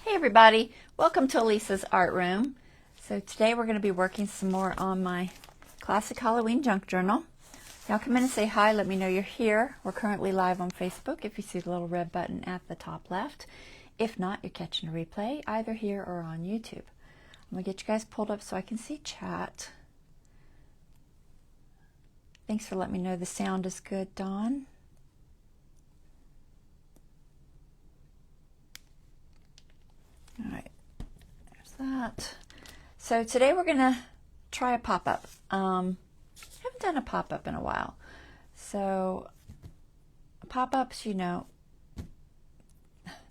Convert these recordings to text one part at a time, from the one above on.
Hey everybody, welcome to Elisa's Art Room. So today we're going to be working some more on my classic Halloween junk journal. Y'all come in and say hi, let me know you're here. We're currently live on Facebook if you see the little red button at the top left. If not, you're catching a replay either here or on YouTube. I'm going to get you guys pulled up so I can see chat. Thanks for letting me know the sound is good, Dawn. All right, there's that. So today we're going to try a pop-up. Haven't done a pop-up in a while. So pop-ups, you know,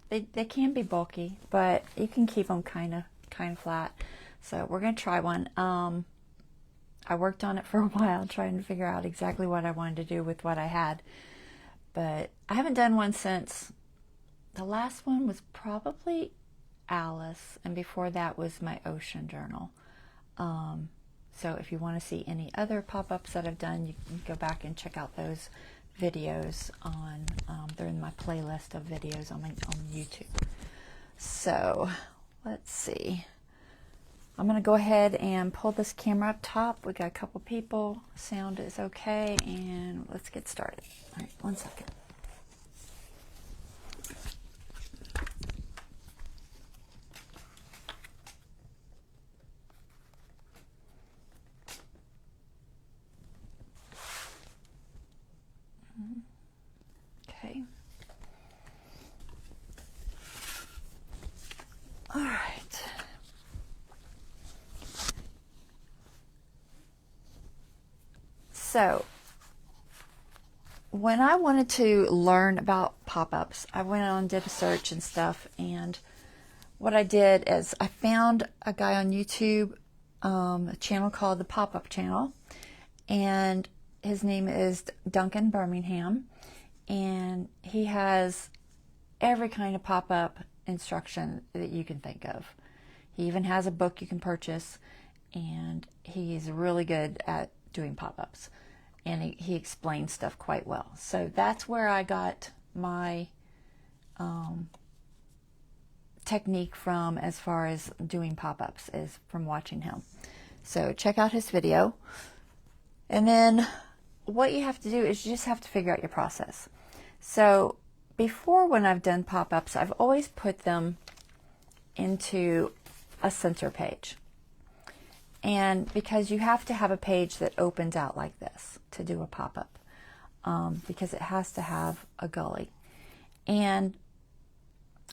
they can be bulky, but you can keep them kind of flat. So we're going to try one. I worked on it for a while trying to figure out exactly what I wanted to do with what I had. But I haven't done one since the last one was probably Alice, and before that was my ocean journal. So if you want to see any other pop-ups that I've done, you can go back and check out those videos on they're in my playlist of videos on YouTube. So let's see, I'm gonna go ahead and pull this camera up top. We got a couple people, sound is okay, and let's get started. All right, 1 second. Okay. All right. So when I wanted to learn about pop-ups, I went on and did a search and stuff, and what I did is I found a guy on YouTube, a channel called the Pop-Up Channel, and his name is Duncan Birmingham, and he has every kind of pop-up instruction that you can think of. He even has a book you can purchase, and he's really good at doing pop-ups, and he explains stuff quite well. So that's where I got my technique from as far as doing pop-ups, is from watching him. So check out his video, and then what you have to do is you just have to figure out your process. So before, when I've done pop-ups, I've always put them into a center page. And because you have to have a page that opens out like this to do a pop-up, because it has to have a gully. And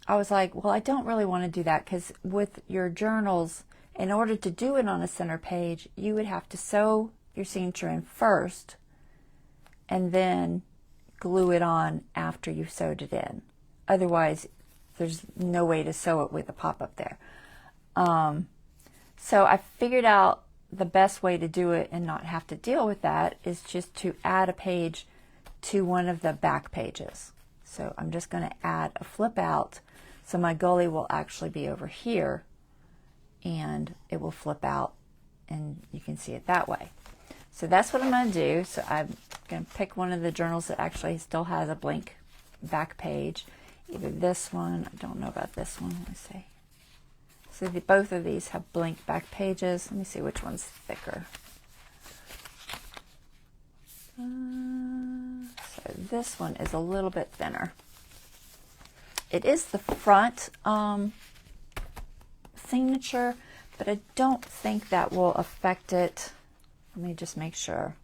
I was like, well, I don't really want to do that, because with your journals, in order to do it on a center page, you would have to sew your signature in first and then glue it on after you've sewed it in. Otherwise, there's no way to sew it with a pop-up there. So I figured out the best way to do it and not have to deal with that is just to add a page to one of the back pages. So I'm just going to add a flip out, so my gully will actually be over here, and it will flip out, and you can see it that way. So that's what I'm going to do. So I'm going to pick one of the journals that actually still has a blank back page. Either this one, I don't know about this one, let me see. So both of these have blank back pages. Let me see which one's thicker. So this one is a little bit thinner. It is the front signature, but I don't think that will affect it. Let me just make sure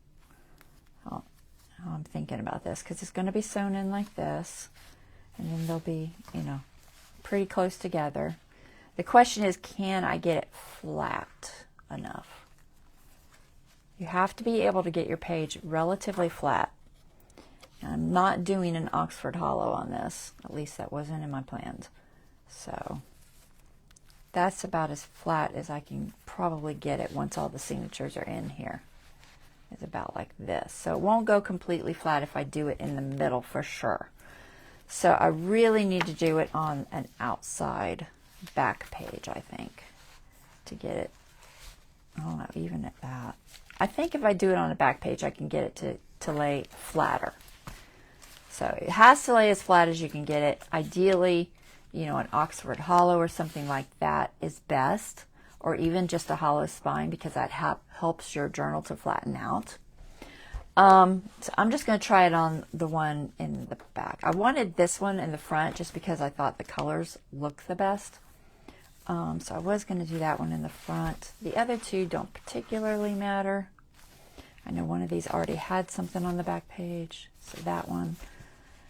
how I'm thinking about this, because it's going to be sewn in like this, and then they'll be, you know, pretty close together. The question is, can I get it flat enough? You have to be able to get your page relatively flat. And I'm not doing an Oxford hollow on this. At least that wasn't in my plans. So that's about as flat as I can probably get it once all the signatures are in here. It's about like this. So it won't go completely flat if I do it in the middle for sure. So I really need to do it on an outside back page, I think, to get it, I don't know, even at that. I think if I do it on a back page, I can get it to lay flatter. So it has to lay as flat as you can get it. Ideally, you know, an Oxford hollow or something like that is best, or even just a hollow spine, because that helps your journal to flatten out. So I'm just going to try it on the one in the back. I wanted this one in the front just because I thought the colors look the best. So I was going to do that one in the front. The other two don't particularly matter. I know one of these already had something on the back page, so that one.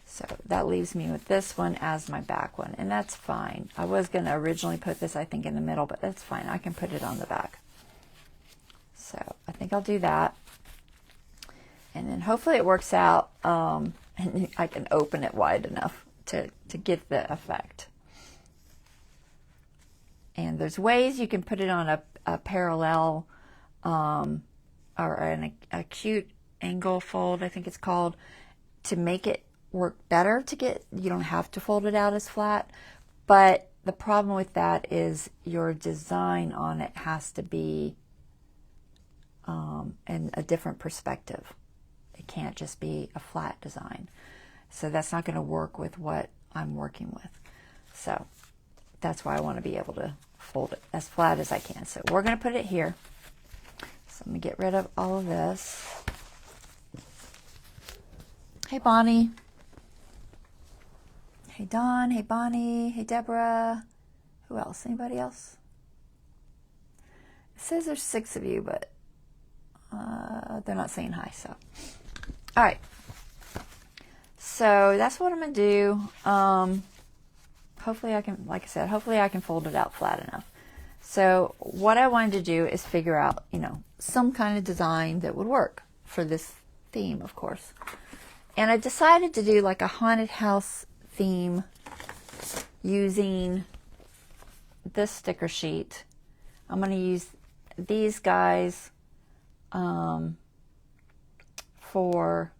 So that leaves me with this one as my back one, and that's fine. I was going to originally put this, I think, in the middle, but that's fine. I can put it on the back. So I think I'll do that. And then hopefully it works out, and I can open it wide enough to get the effect. And there's ways you can put it on a parallel or an acute angle fold, I think it's called, to make it work better. You don't have to fold it out as flat, but the problem with that is your design on it has to be in a different perspective. It can't just be a flat design. So that's not going to work with what I'm working with. So that's why I want to be able to fold it as flat as I can. So we're going to put it here. So let me get rid of all of this. Hey, Bonnie. Hey, Dawn. Hey, Bonnie. Hey, Deborah. Who else? Anybody else? It says there's 6 of you, but they're not saying hi. So, all right. So that's what I'm going to do. Hopefully I can, like I said, hopefully I can fold it out flat enough. So what I wanted to do is figure out, you know, some kind of design that would work for this theme, of course. And I decided to do like a haunted house theme using this sticker sheet. I'm going to use these guys for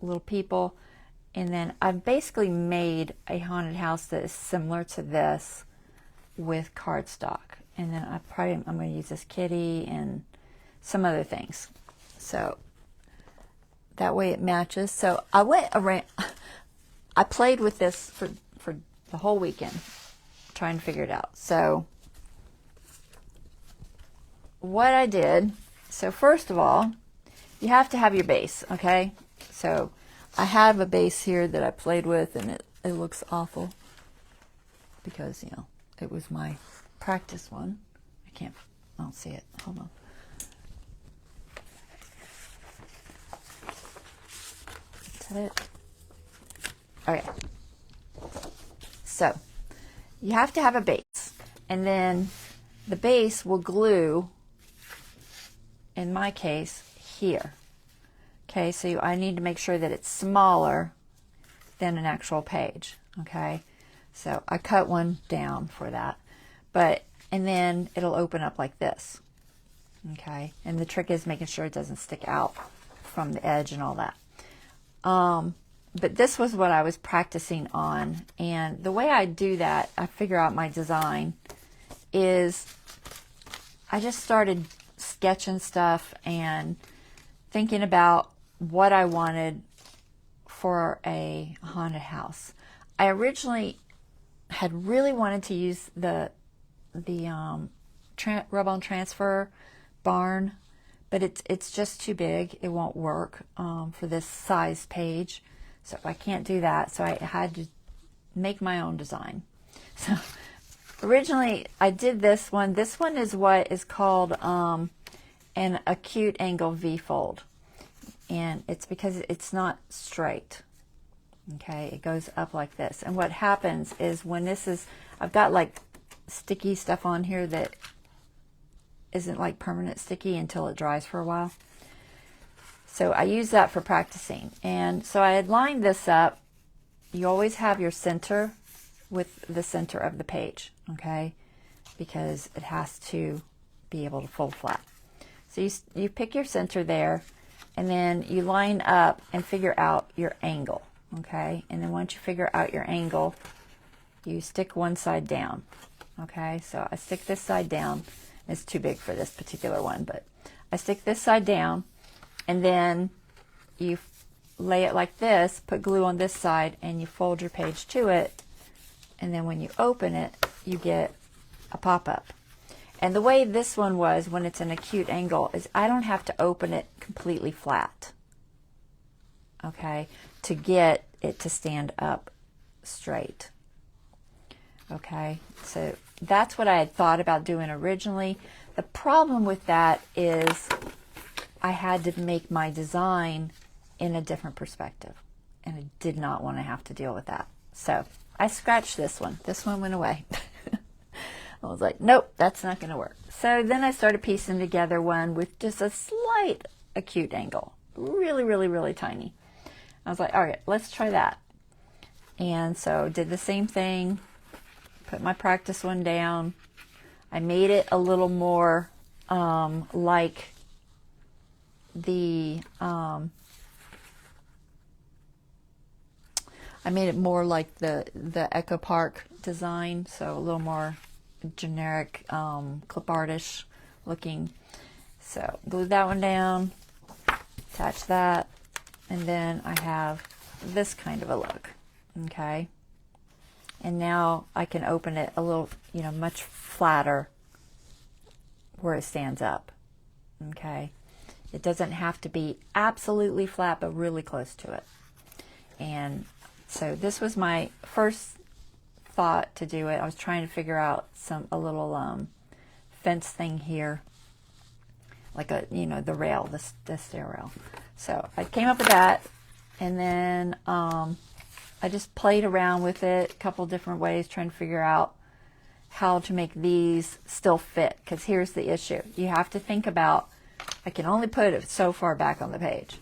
little people. And then I've basically made a haunted house that is similar to this with cardstock. And then I'm going to use this kitty and some other things. So that way it matches. So I went around, I played with this for the whole weekend, trying to figure it out. So what I did, so first of all, you have to have your base, okay? So I have a base here that I played with, and it looks awful because, you know, it was my practice one. I don't see it. Hold on. Is that it? Okay. So you have to have a base, and then the base will glue, in my case, here. Okay, so I need to make sure that it's smaller than an actual page. Okay, so I cut one down for that, and then it'll open up like this. Okay, and the trick is making sure it doesn't stick out from the edge and all that. But this was what I was practicing on, and the way I do that, I figure out my design, is I just started sketching stuff and thinking about what I wanted for a haunted house. I originally had really wanted to use the rub-on transfer barn, but it's just too big. It won't work for this size page, so I can't do that. So I had to make my own design. So originally I did this one. This one is what is called an acute angle V-fold. And it's because it's not straight. Okay, it goes up like this. And what happens is when this is, I've got like sticky stuff on here that isn't like permanent sticky until it dries for a while. So I use that for practicing. And so I had lined this up. You always have your center with the center of the page, okay? Because it has to be able to fold flat. So you pick your center there, and then you line up and figure out your angle, okay? And then once you figure out your angle, you stick one side down, okay? So I stick this side down. It's too big for this particular one, but I stick this side down, and then you lay it like this, put glue on this side, and you fold your page to it, and then when you open it, you get a pop-up. And the way this one was when it's an acute angle is I don't have to open it completely flat, okay, to get it to stand up straight. Okay, so that's what I had thought about doing originally. The problem with that is I had to make my design in a different perspective, and I did not want to have to deal with that. So I scratched this one. This one went away. I was like, nope, that's not going to work. So then I started piecing together one with just a slight acute angle. Really, really, really tiny. I was like, all right, let's try that. And so did the same thing. Put my practice one down. I made it a little more like the... I made it more like the Echo Park design, so a little more generic clip artish looking. So glued that one down, attach that, and then I have this kind of a look. Okay, and now I can open it a little, you know, much flatter where it stands up. Okay, it doesn't have to be absolutely flat, but really close to it. And so this was my first thought to do it. I was trying to figure out a little fence thing here, like a, you know, the rail, the stair rail. So I came up with that, and then I just played around with it a couple different ways, trying to figure out how to make these still fit. Because here's the issue: you have to think about, I can only put it so far back on the page,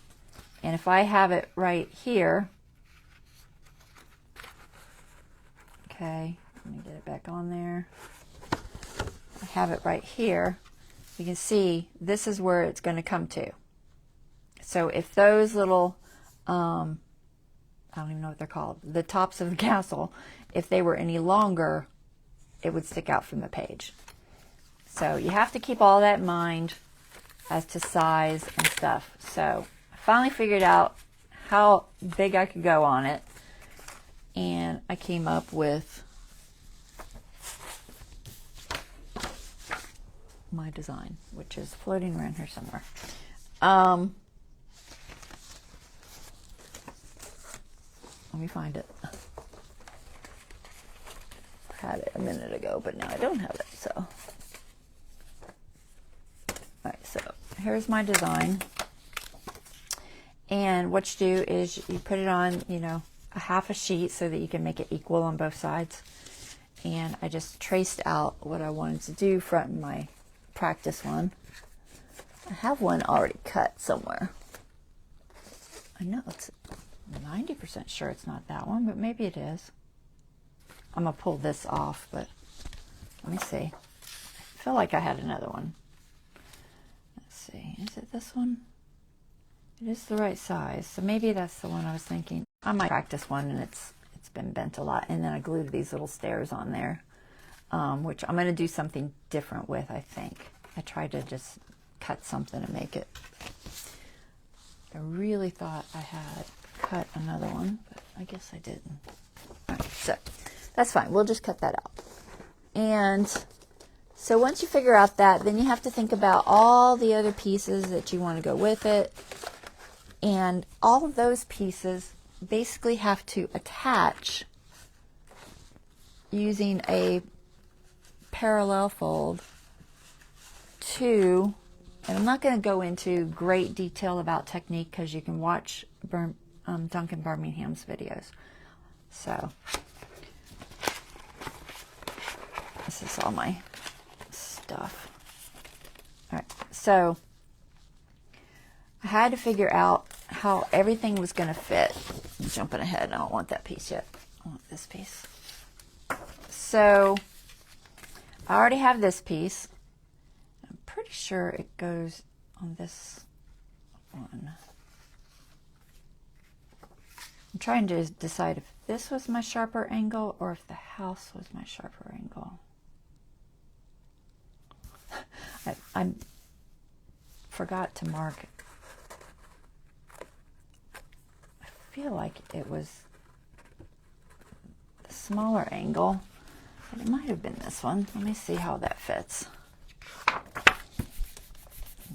and if I have it right here. Okay, let me get it back on there. I have it right here. You can see this is where it's going to come to. So if those little, I don't even know what they're called, the tops of the castle, if they were any longer, it would stick out from the page. So you have to keep all that in mind as to size and stuff. So I finally figured out how big I could go on it. And I came up with my design, which is floating around here somewhere. Let me find it. I had it a minute ago, but now I don't have it. So, all right. So here's my design. And what you do is you put it on, you know, a half a sheet so that you can make it equal on both sides. And I just traced out what I wanted to do from my practice one. I have one already cut somewhere. I know it's 90% sure it's not that one, but maybe it is. I'm gonna pull this off, but let me see. I feel like I had another one. Let's see, is it this one? It is the right size, so maybe that's the one I was thinking. I might practice one, and it's been bent a lot, and then I glued these little stairs on there, which I'm going to do something different with, I think. I tried to just cut something and make it. I really thought I had cut another one, but I guess I didn't. All right, so that's fine. We'll just cut that out. And so once you figure out that, then you have to think about all the other pieces that you want to go with it. And all of those pieces basically have to attach using a parallel fold to, and I'm not going to go into great detail about technique because you can watch Duncan Birmingham's videos. So this is all my stuff. All right, so I had to figure out how everything was going to fit. I'm jumping ahead. I don't want that piece yet. I want this piece. So I already have this piece. I'm pretty sure it goes on this one. I'm trying to decide if this was my sharper angle or if the house was my sharper angle. I forgot to mark it. I feel like it was this smaller angle. But it might have been this one. Let me see how that fits.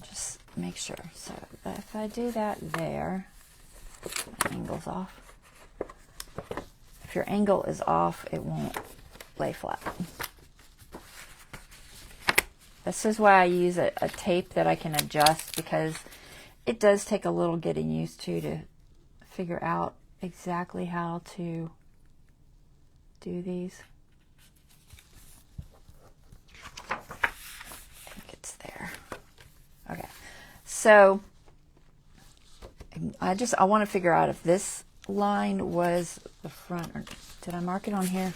Just make sure. So if I do that there, my angle's off. If your angle is off, it won't lay flat. This is why I use a tape that I can adjust, because it does take a little getting used to figure out exactly how to do these. I think it's there. Okay, so I want to figure out if this line was the front, or did I mark it on here?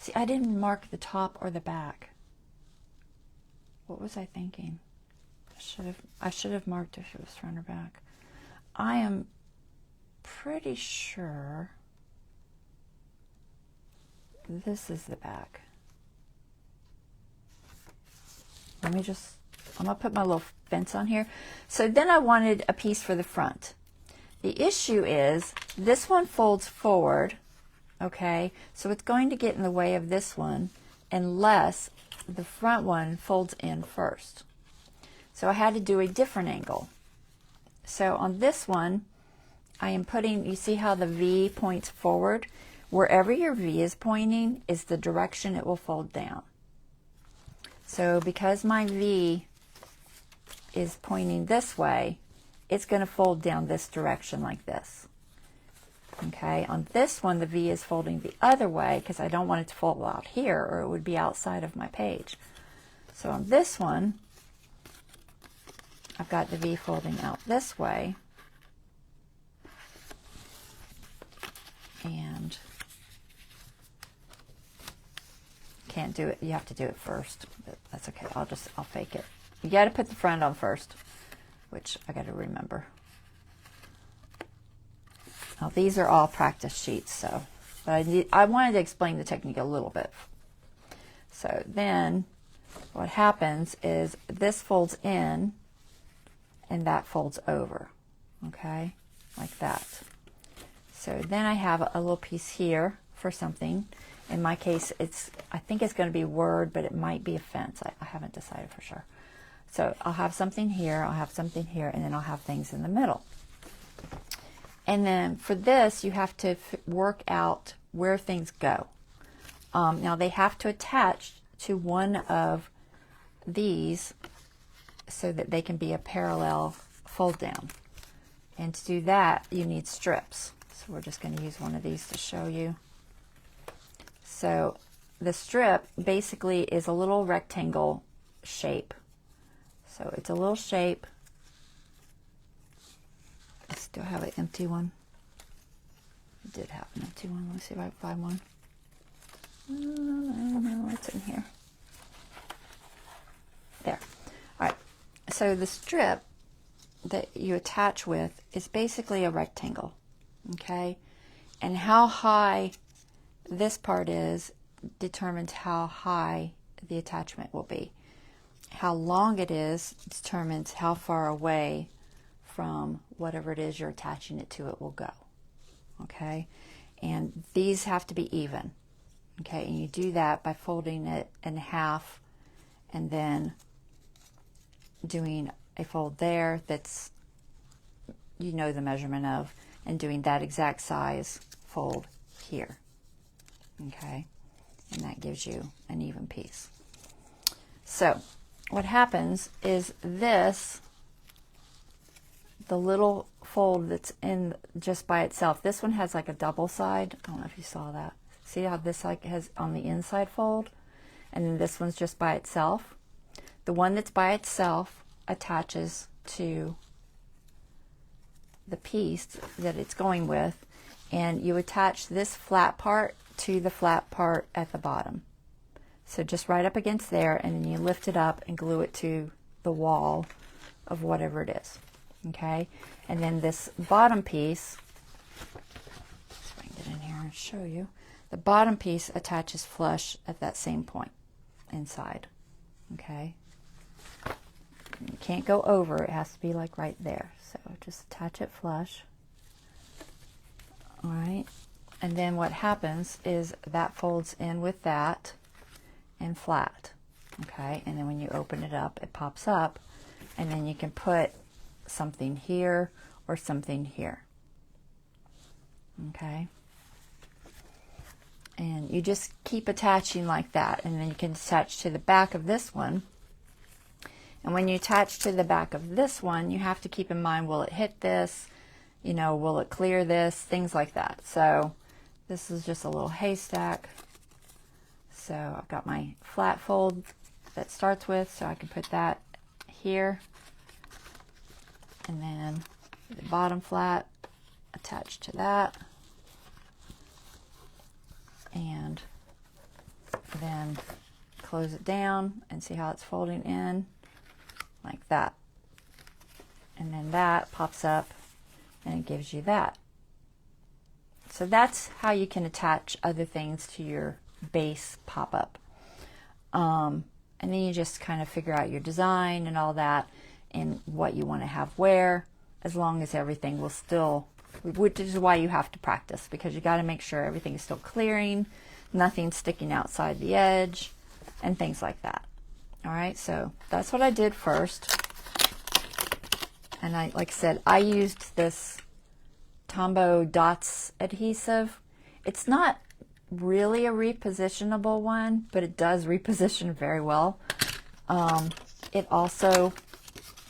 See, I didn't mark the top or the back. What was I thinking? I should have marked if it was front or back. I am pretty sure this is the back. I'm gonna put my little fence on here. So then I wanted a piece for the front. The issue is this one folds forward, okay? So it's going to get in the way of this one unless the front one folds in first. So I had to do a different angle. So on this one, I am putting, you see how the V points forward? Wherever your V is pointing is the direction it will fold down. So because my V is pointing this way, it's going to fold down this direction like this. Okay, on this one, the V is folding the other way because I don't want it to fold out here or it would be outside of my page. So on this one, I've got the V folding out this way. And can't do it. You have to do it first, but that's okay. I'll fake it. You got to put the front on first, which I got to remember. Now these are all practice sheets, so but I wanted to explain the technique a little bit. So then what happens is this folds in and that folds over, okay, like that. So then I have a little piece here for something. In my case, I think it's going to be word, but it might be a fence. I haven't decided for sure. So I'll have something here, I'll have something here, and then I'll have things in the middle. And then for this, you have to work out where things go. Now they have to attach to one of these so that they can be a parallel fold down. And to do that, you need strips. So we're just going to use one of these to show you. So the strip basically is a little rectangle shape. So it's a little shape. I still have an empty one. I did have an empty one. Let me see if I can find one. No, it's in here. There. All right. So the strip that you attach with is basically a rectangle. Okay? And how high this part is determines how high the attachment will be. How long it is determines how far away from whatever it is you're attaching it to it will go. Okay? And these have to be even. Okay? And you do that by folding it in half and then doing a fold there that's, you know, the measurement of, and doing that exact size fold here. Okay? And that gives you an even piece. So what happens is this, the little fold that's in just by itself, this one has like a double side. I don't know if you saw that. See how this like has on the inside fold, and then this one's just by itself. The one that's by itself attaches to the piece that it's going with, and you attach this flat part to the flat part at the bottom. So just right up against there, and then you lift it up and glue it to the wall of whatever it is. Okay? And then this bottom piece, let's bring it in here and show you. The bottom piece attaches flush at that same point inside. Okay? You can't go over, it has to be like right there. So just attach it flush. Alright, And then what happens is that folds in with that and flat. Okay, and then when you open it up, it pops up, and then you can put something here or something here. Okay, and you just keep attaching like that, and then you can attach to the back of this one. And when you attach to the back of this one, you have to keep in mind, will it hit this? You know, will it clear this? Things like that. So this is just a little haystack. So I've got my flat fold that starts with, so I can put that here. And then the bottom flat attached to that. And then close it down and see how it's folding in like that. And then that pops up and it gives you that. So that's how you can attach other things to your base pop-up. And then you just kind of figure out your design and all that and what you want to have where, as long as everything will still, which is why you have to practice, because you got to make sure everything is still clearing, nothing sticking outside the edge, and things like that. All right, so that's what I did first. And like I said, I used this Tombow Dots adhesive. It's not really a repositionable one, but it does reposition very well. It also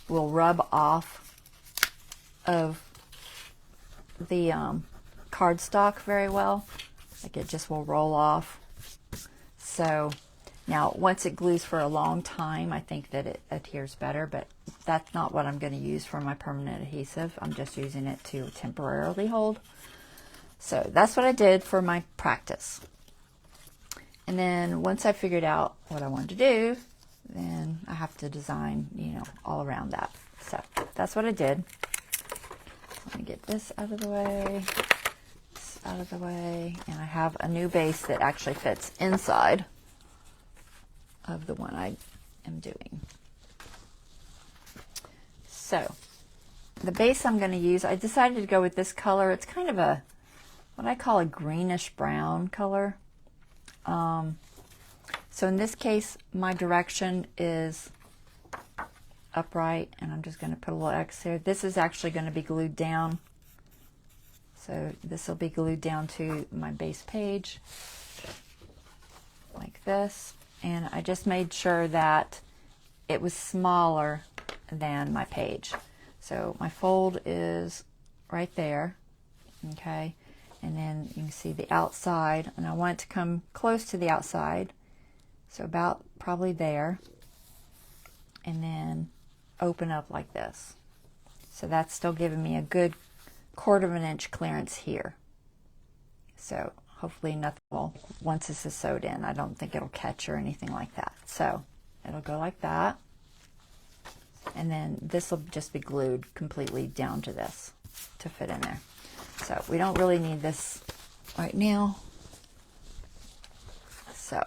will rub off of the cardstock very well. Like it just will roll off. So now once it glues for a long time, I think that it adheres better, but that's not what I'm going to use for my permanent adhesive. I'm just using it to temporarily hold. So that's what I did for my practice. And then once I figured out what I wanted to do, then I have to design, you know, all around that. So that's what I did. Let me get this out of the way, this out of the way, and I have a new base that actually fits inside of the one I am doing. So the base I'm going to use, I decided to go with this color. It's kind of a, what I call a greenish brown color. So in this case, my direction is upright, and I'm just going to put a little X here. This is actually going to be glued down. So this will be glued down to my base page like this. And I just made sure that it was smaller than my page. So my fold is right there, okay? And then you can see the outside, and I want it to come close to the outside. So about probably there. And then open up like this. So that's still giving me a good 1/4 of an inch clearance here. So hopefully nothing will, once this is sewed in, I don't think it'll catch or anything like that. So it'll go like that. And then this will just be glued completely down to this to fit in there. So we don't really need this right now. So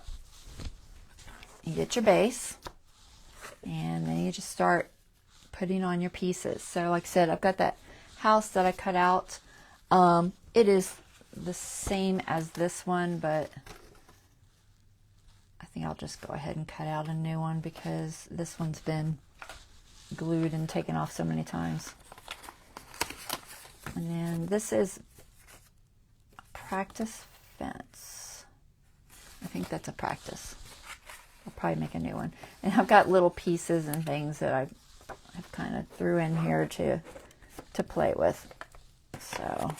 you get your base, and then you just start putting on your pieces. So like I said, I've got that house that I cut out. It is the same as this one, but I think I'll just go ahead and cut out a new one because this one's been glued and taken off so many times. And then this is a practice fence. I think that's a practice. I'll probably make a new one. And I've got little pieces and things that I've kind of threw in here to play with. So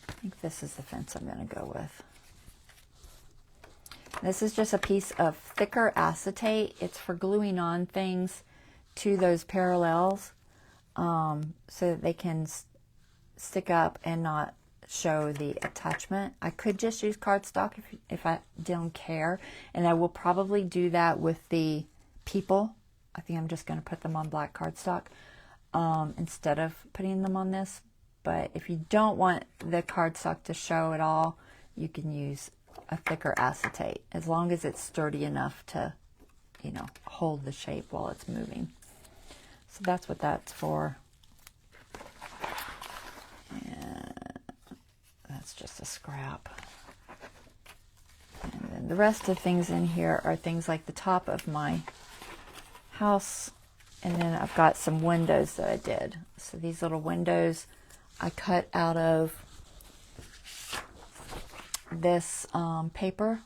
I think this is the fence I'm going to go with. This is just a piece of thicker acetate. It's for gluing on things to those parallels so that they can stick up and not show the attachment. I could just use cardstock if I don't care, and I will probably do that with the people. I think I'm just going to put them on black cardstock instead of putting them on this. But if you don't want the cardstock to show at all, you can use a thicker acetate, as long as it's sturdy enough to, you know, hold the shape while it's moving. So that's what that's for. And that's just just a scrap. And then the rest of things in here are things like the top of my house. And then I've got some windows that I did. So these little windows I cut out of this paper.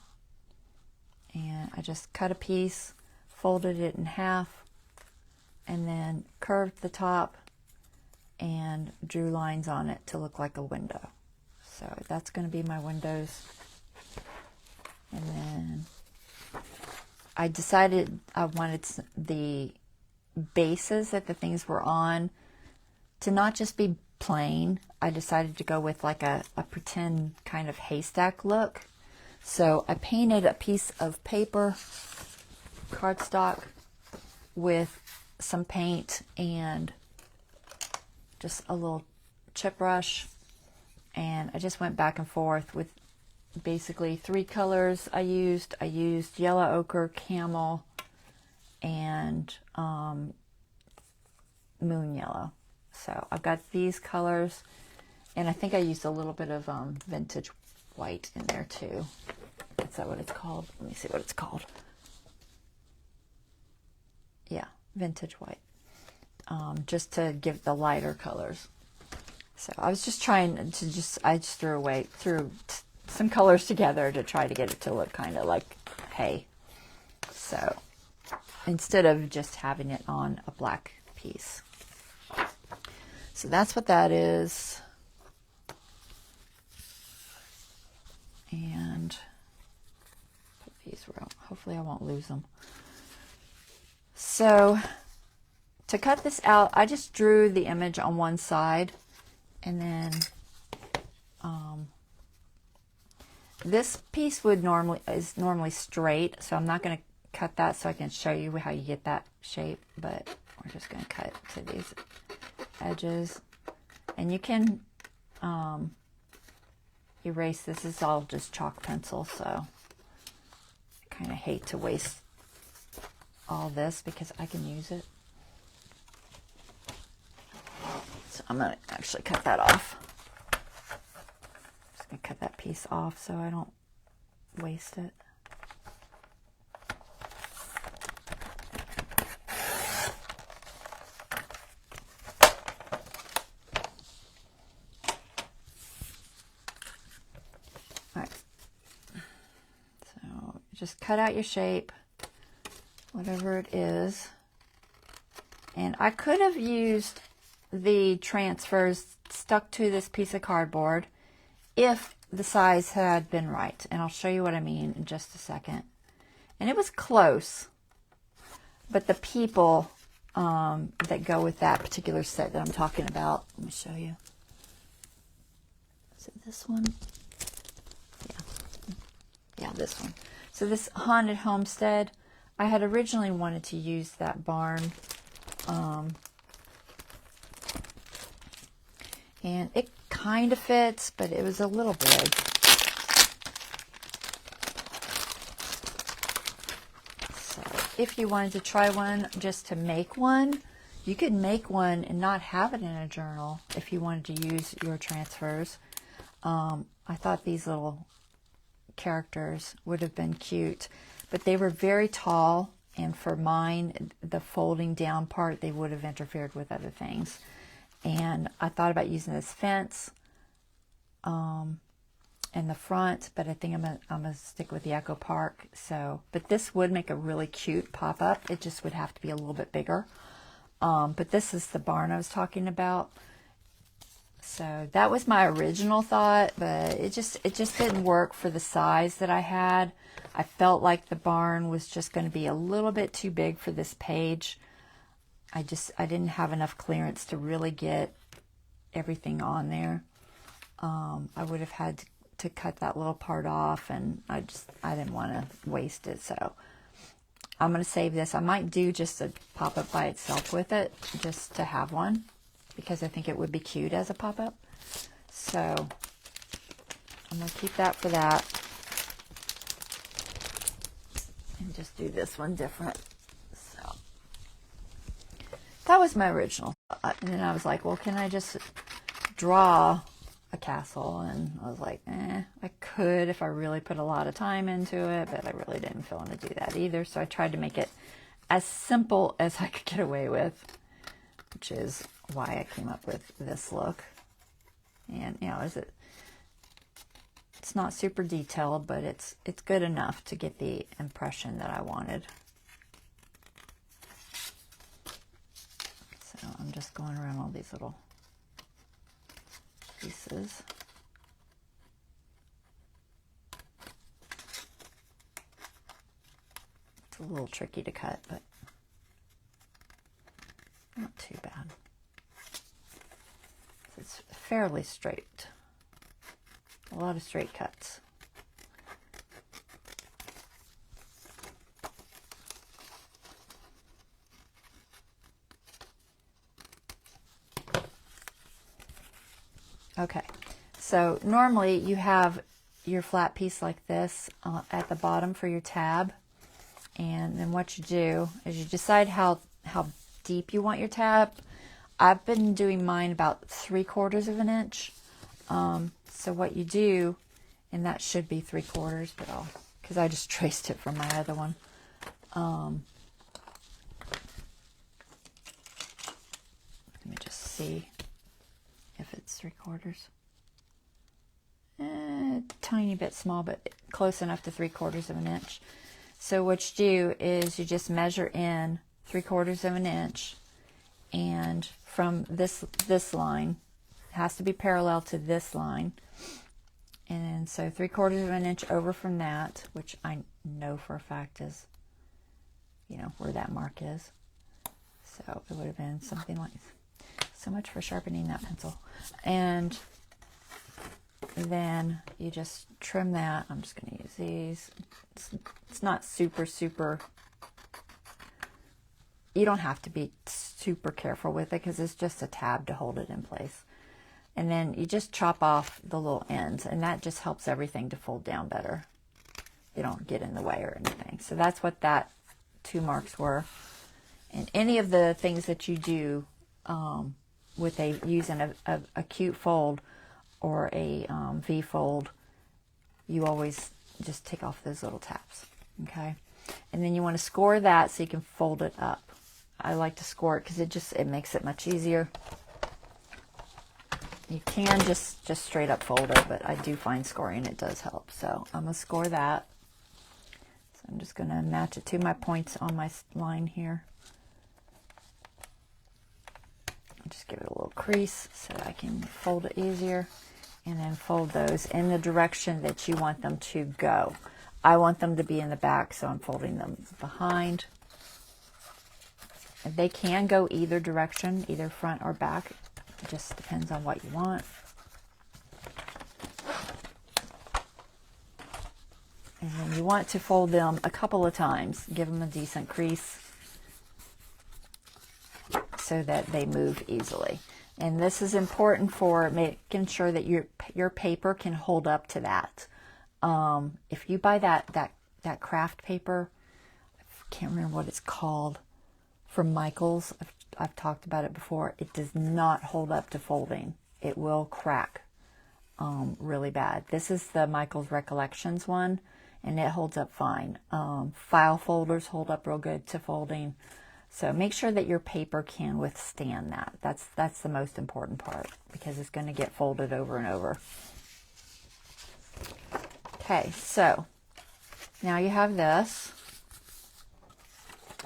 And I just cut a piece, folded it in half, and then curved the top and drew lines on it to look like a window. So that's going to be my windows. And then I decided I wanted the bases that the things were on to not just be plain. I decided to go with like a pretend kind of haystack look. So I painted a piece of paper, cardstock, with some paint and just a little chip brush, and I just went back and forth with basically 3 colors I used. I used yellow ochre, camel, and moon yellow. So I've got these colors, and I think I used a little bit of vintage white in there too. Is that what it's called? Let me see what it's called. Yeah, vintage white. Just to give the lighter colors. So I was just trying to I just threw some colors together to try to get it to look kind of like hay. So instead of just having it on a black piece. So that's what that is. And put these around. Hopefully I won't lose them. So to cut this out, I just drew the image on one side, and then this piece is normally straight, so I'm not going to cut that so I can show you how you get that shape, but we're just going to cut to these edges, and you can erase this. This is all just chalk pencil, so I kind of hate to waste all this because I can use it. So I'm going to actually cut that off. Just going to cut that piece off so I don't waste it. All right. So just cut out your shape, whatever it is. And I could have used the transfers stuck to this piece of cardboard if the size had been right, and I'll show you what I mean in just a second. And it was close, but the people that go with that particular set that I'm talking about, let me show you. Is it this one? Yeah, this one. So this haunted homestead, I had originally wanted to use that barn, and it kind of fits, but it was a little big. So if you wanted to try one just to make one, you could make one and not have it in a journal if you wanted to use your transfers. I thought these little characters would have been cute, but they were very tall, and for mine, the folding down part, they would have interfered with other things. And I thought about using this fence in the front, but I think I'm gonna stick with the Echo Park. So, but this would make a really cute pop-up. It just would have to be a little bit bigger. But this is the barn I was talking about. So that was my original thought, but it just didn't work for the size that I had. I felt like the barn was just going to be a little bit too big for this page. I didn't have enough clearance to really get everything on there. I would have had to cut that little part off, and I didn't want to waste it. So I'm going to save this. I might do just a pop-up by itself with it, just to have one, because I think it would be cute as a pop-up. So I'm going to keep that for that. And just do this one different. So that was my original thought. And then I was like, well, can I just draw a castle, and I was like, I could if I really put a lot of time into it, but I really didn't feel to do that either. So I tried to make it as simple as I could get away with, which is why I came up with this look. And you know, it's not super detailed, but it's good enough to get the impression that I wanted. So I'm just going around all these little pieces. It's a little tricky to cut, but not too bad. It's fairly straight. A lot of straight cuts. Okay, so normally you have your flat piece like this at the bottom for your tab, and then what you do is you decide how deep you want your tab. I've been doing mine about 3/4 of an inch. So what you do, and that should be 3/4, but because I just traced it from my other one. Let me just see if it's 3/4. Tiny bit small, but close enough to 3/4 of an inch. So what you do is you just measure in 3/4 of an inch, and from this line, it has to be parallel to this line. And so 3/4 of an inch over from that, which I know for a fact is, you know, where that mark is. So it would have been something like, so much for sharpening that pencil. And then you just trim that. I'm just going to use these. It's not super, you don't have to be super careful with it because it's just a tab to hold it in place. And then you just chop off the little ends, and that just helps everything to fold down better. You don't get in the way or anything. So that's what that 2 marks were. And any of the things that you do with using a cute fold or a V fold, you always just take off those little tabs, okay? And then you want to score that so you can fold it up. I like to score it because it makes it much easier. You can just straight up fold it, but I do find scoring it does help. So I'm going to score that. So I'm just going to match it to my points on my line here. I'll just give it a little crease so I can fold it easier, and then fold those in the direction that you want them to go. I want them to be in the back, so I'm folding them behind. And they can go either direction, either front or back. It just depends on what you want. And then you want to fold them a couple of times. Give them a decent crease so that they move easily. And this is important for making sure that your paper can hold up to that. If you buy that craft paper, I can't remember what it's called, from Michaels, I've talked about it before, it does not hold up to folding. It will crack really bad. This is the Michaels Recollections one, and it holds up fine. File folders hold up real good to folding. So make sure that your paper can withstand that. That's the most important part, because it's going to get folded over and over. Okay, so now you have this,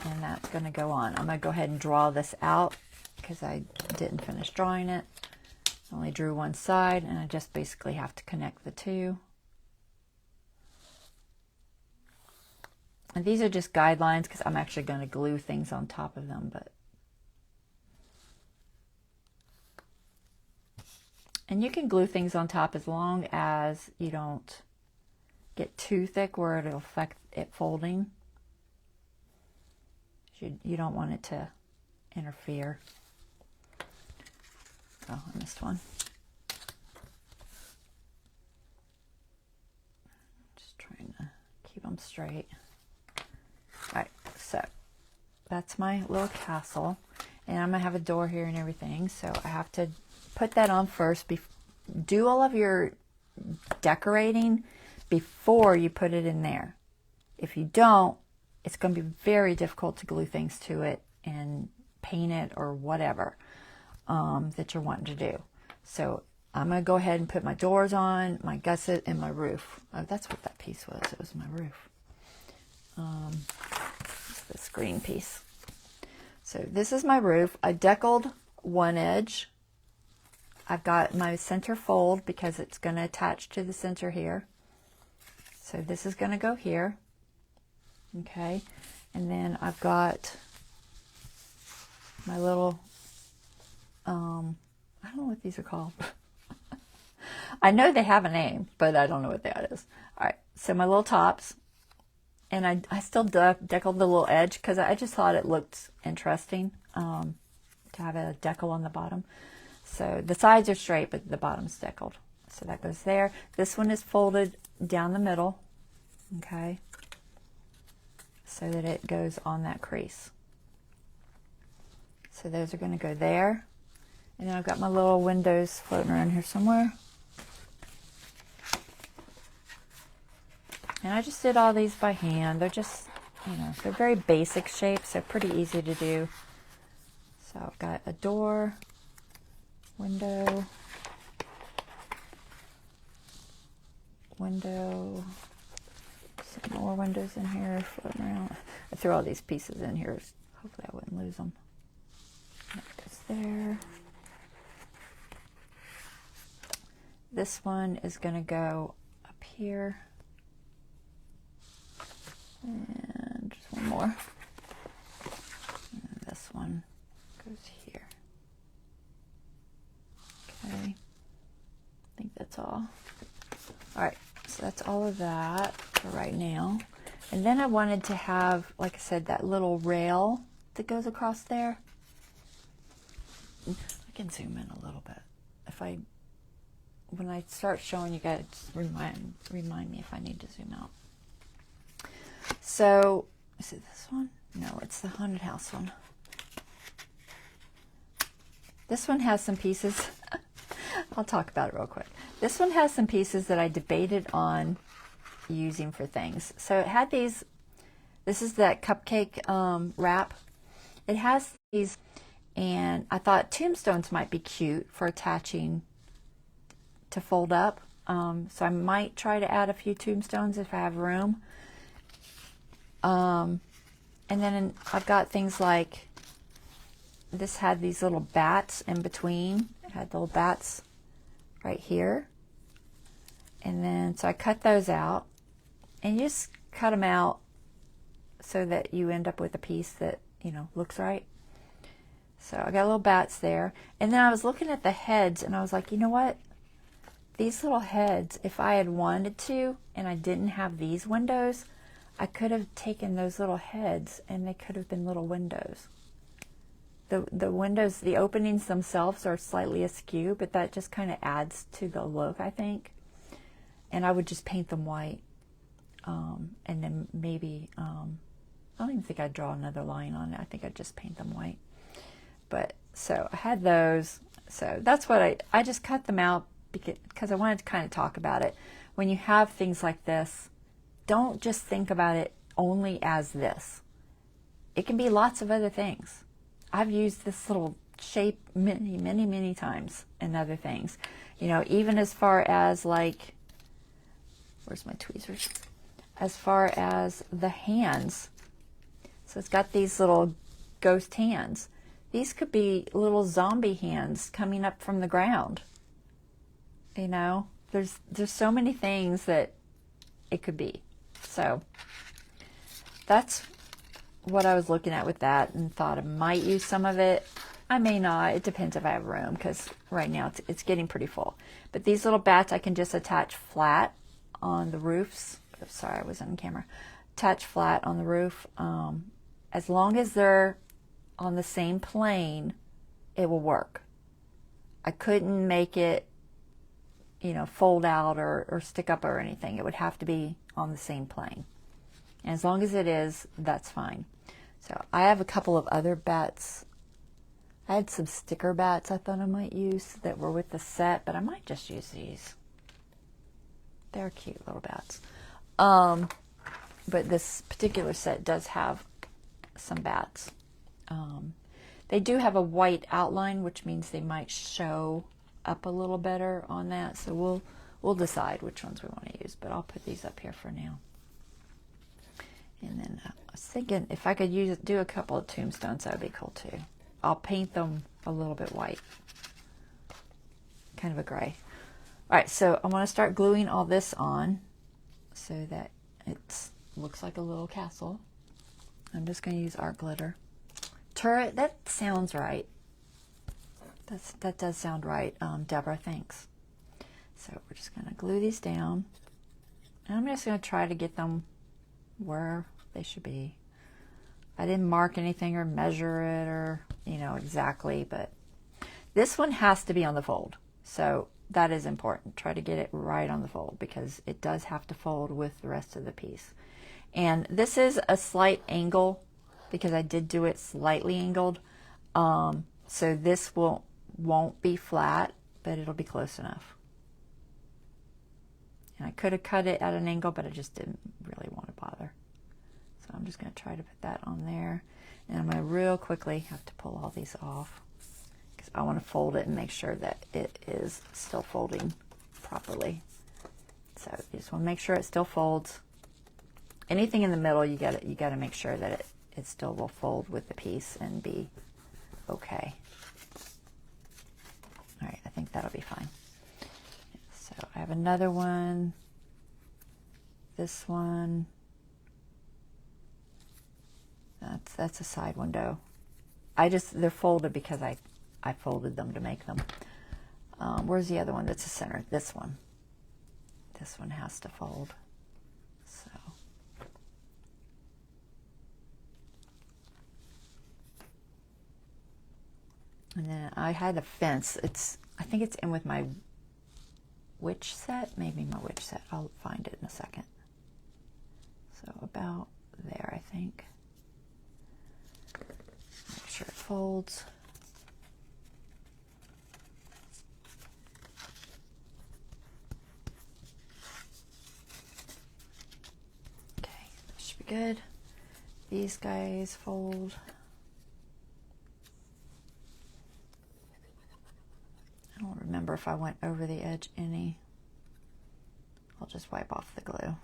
and that's going to go on. I'm going to go ahead and draw this out because I didn't finish drawing it. I only drew one side, and I just basically have to connect the two. And these are just guidelines because I'm actually going to glue things on top of them. And you can glue things on top as long as you don't get too thick where it'll affect it folding. You don't want it to interfere. Oh, I missed one. Just trying to keep them straight. All right, so that's my little castle, and I'm gonna have a door here and everything, so I have to put that on first do all of your decorating before you put it in there. If you don't, it's going to be very difficult to glue things to it and paint it or whatever that you're wanting to do. So I'm going to go ahead and put my doors on, my gusset, and my roof. Oh, that's what that piece was. It was my roof. It's this green piece. So this is my roof. I deckled one edge. I've got my center fold because it's going to attach to the center here. So this is going to go here. Okay. And then I've got my little, I don't know what these are called. I know they have a name, but I don't know what that is. All right. So my little tops. And I still deckled the little edge because I just thought it looked interesting to have a decal on the bottom. So the sides are straight, but the bottom's deckled. So that goes there. This one is folded down the middle, okay, so that it goes on that crease. So those are going to go there. And then I've got my little windows floating around here somewhere. And I just did all these by hand. They're just, you know, they're very basic shapes. They're pretty easy to do. So I've got a door, window, some more windows in here floating around. I threw all these pieces in here. Hopefully I wouldn't lose them. That goes there. This one is going to go up here. And just one more. And this one goes here. Okay. I think that's all. All right. So that's all of that for right now. And then I wanted to have, like I said, that little rail that goes across there. I can zoom in a little bit. When I start showing you guys, remind me if I need to zoom out. So, is it this one? No, it's the haunted house one. This one has some pieces. I'll talk about it real quick. This one has some pieces that I debated on using for things. So it had these, this is that cupcake wrap. It has these, and I thought tombstones might be cute for attaching to fold up. So I might try to add a few tombstones if I have room. And then I've got things like, this had these little bats in between. It had little bats right here. And then, so I cut those out. And you just cut them out so that you end up with a piece that, you know, looks right. So I got little bats there. And then I was looking at the heads and I was like, you know what? These little heads, if I had wanted to and I didn't have these windows, I could have taken those little heads and they could have been little windows. The windows, the openings themselves are slightly askew, but that just kind of adds to the look, I think. And I would just paint them white. And then maybe, I don't even think I'd draw another line on it. I think I'd just paint them white. But, so I had those. So that's what I just cut them out because I wanted to kind of talk about it. When you have things like this, don't just think about it only as this. It can be lots of other things. I've used this little shape many times in other things. You know, even as far as like, where's my tweezers? As far as the hands. So it's got these little ghost hands. These could be little zombie hands coming up from the ground. You know, there's so many things that it could be. So that's what I was looking at with that and thought I might use some of it. I may not. It depends if I have room because right now it's getting pretty full. But these little bats I can just attach flat on the roofs. Oh, sorry, I was on camera. Attach flat on the roof. As long as they're on the same plane, it will work. I couldn't make it, you know, fold out or stick up or anything. It would have to be on the same plane. And as long as it is, that's fine. So I have a couple of other bats I had some sticker bats I thought I might use that were with the set, but I might just use these. They're cute little bats. But this particular set does have some bats. They do have a white outline, which means they might show up a little better on that. So we'll decide which ones we want to use, but I'll put these up here for now. And then I was thinking if I could do a couple of tombstones, that would be cool too. I'll paint them a little bit white, kind of a gray. All right, so I want to start gluing all this on so that it looks like a little castle. I'm just going to use art glitter. Turret, that sounds right. That does sound right, Deborah, thanks. So we're just going to glue these down. And I'm just going to try to get them where they should be. I didn't mark anything or measure it or, you know, exactly, but this one has to be on the fold. So that is important. Try to get it right on the fold because it does have to fold with the rest of the piece. And this is a slight angle because I did do it slightly angled. So this won't be flat, but it'll be close enough. And I could have cut it at an angle, but I just didn't really want to bother. So I'm just going to try to put that on there. And I'm going to real quickly have to pull all these off because I want to fold it and make sure that it is still folding properly. So you just want to make sure it still folds. Anything in the middle, you got to make sure that it still will fold with the piece and be okay. All right, I think that'll be fine. So I have another one. This one. That's a side window. They're folded because I folded them to make them. Where's the other one that's the center? This one. This one has to fold. So. And then I had a fence. I think it's in with my witch set. Maybe my witch set. I'll find it in a second. So about there, I think. Make sure it folds. Okay, that should be good. These guys fold. I don't remember if I went over the edge any. I'll just wipe off the glue.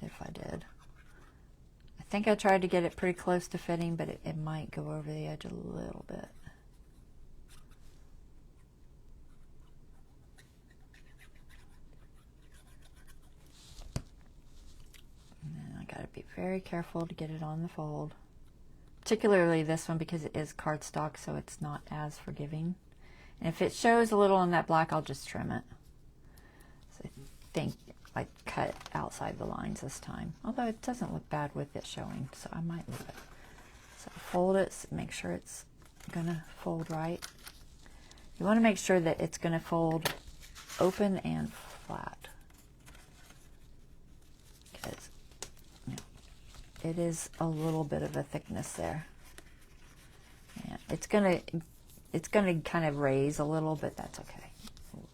If I did. I think I tried to get it pretty close to fitting, but it might go over the edge a little bit. And then I got to be very careful to get it on the fold. Particularly this one because it is cardstock, so it's not as forgiving. And if it shows a little on that black, I'll just trim it. So I think I cut outside the lines this time. Although it doesn't look bad with it showing, so I might leave it. So fold it, make sure it's gonna fold right. You want to make sure that it's gonna fold open and flat. Because it is a little bit of a thickness there. And it's gonna kind of raise a little, but that's okay.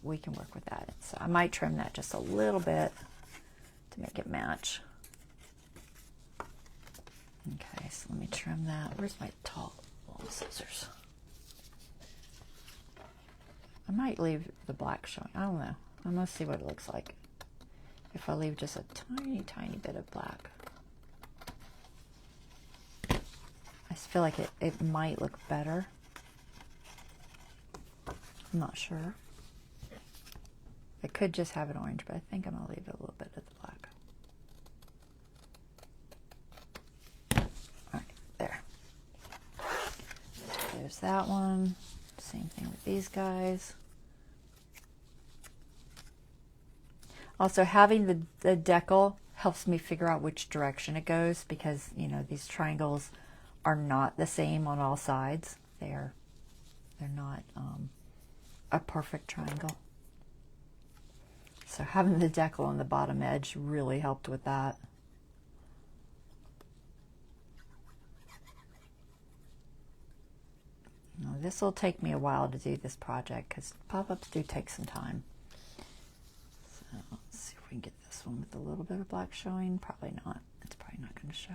We can work with that. So I might trim that just a little bit to make it match. Okay, so let me trim that. Where's my tall long scissors? I might leave the black showing. I don't know. I'm gonna see what it looks like if I leave just a tiny bit of black. I just feel like it might look better. I'm not sure. I could just have it orange, but I think I'm going to leave it a little bit of the black. All right, there. There's that one. Same thing with these guys. Also, having the decal helps me figure out which direction it goes because, you know, these triangles are not the same on all sides. They're not a perfect triangle. So having the decal on the bottom edge really helped with that. Now, this will take me a while to do this project because pop-ups do take some time. So let's see if we can get this one with a little bit of black showing. Probably not. It's probably not going to show.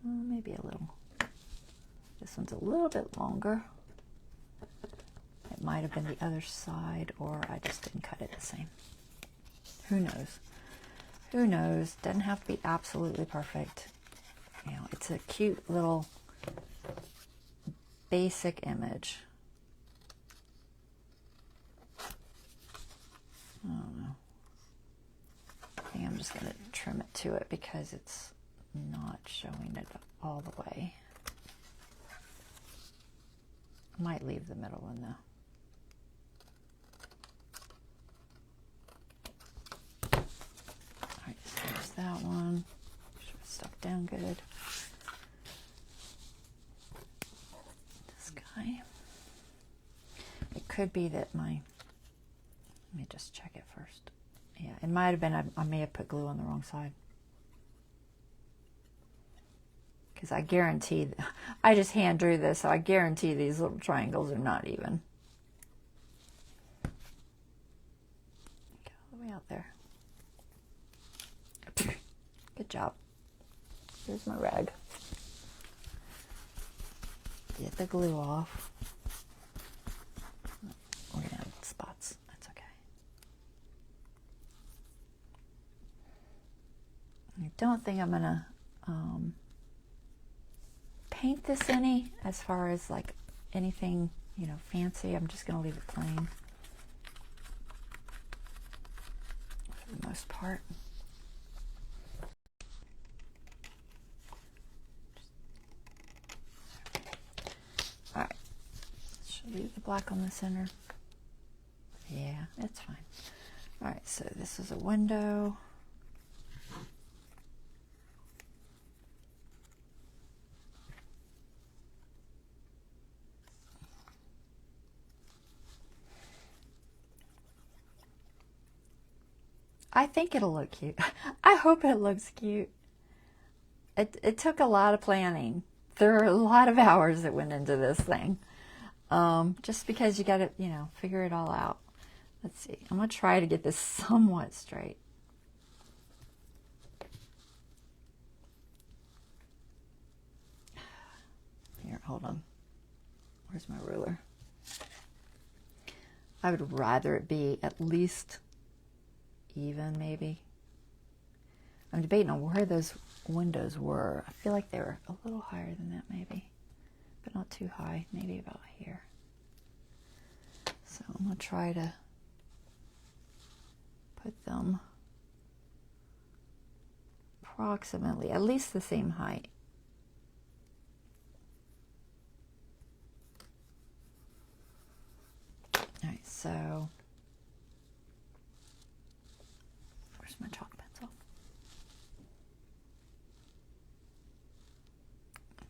Maybe a little. This one's a little bit longer. It might have been the other side, or I just didn't cut it the same. Who knows? Who knows? Doesn't have to be absolutely perfect. You know, it's a cute little basic image. I don't know. I think I'm just going to trim it to it because it's not showing it all the way. I might leave the middle one though. Alright, so there's that one. Should have stuck down good. This guy. It could be that let me just check it first. Yeah, it might have been, I may have put glue on the wrong side. Because I guarantee, I just hand drew this, so I guarantee these little triangles are not even. Get all the way out there. Good job. Here's my rag. Get the glue off. We're going to have spots. That's okay. I don't think I'm going to paint this any, as far as like anything, you know, fancy. I'm just going to leave it plain for the most part. All right, should leave the black on the center. Yeah, it's fine. All right, so this is a window. I think it'll look cute. I hope it looks cute. It took a lot of planning. There are a lot of hours that went into this thing. Just because you got to, you know, figure it all out. Let's see. I'm going to try to get this somewhat straight. Here, hold on. Where's my ruler? I would rather it be at least even, maybe. I'm debating on where those windows were. I feel like they were a little higher than that, maybe, but not too high. Maybe about here. So I'm going to try to put them approximately at least the same height. All right, so where's my chalk pencil?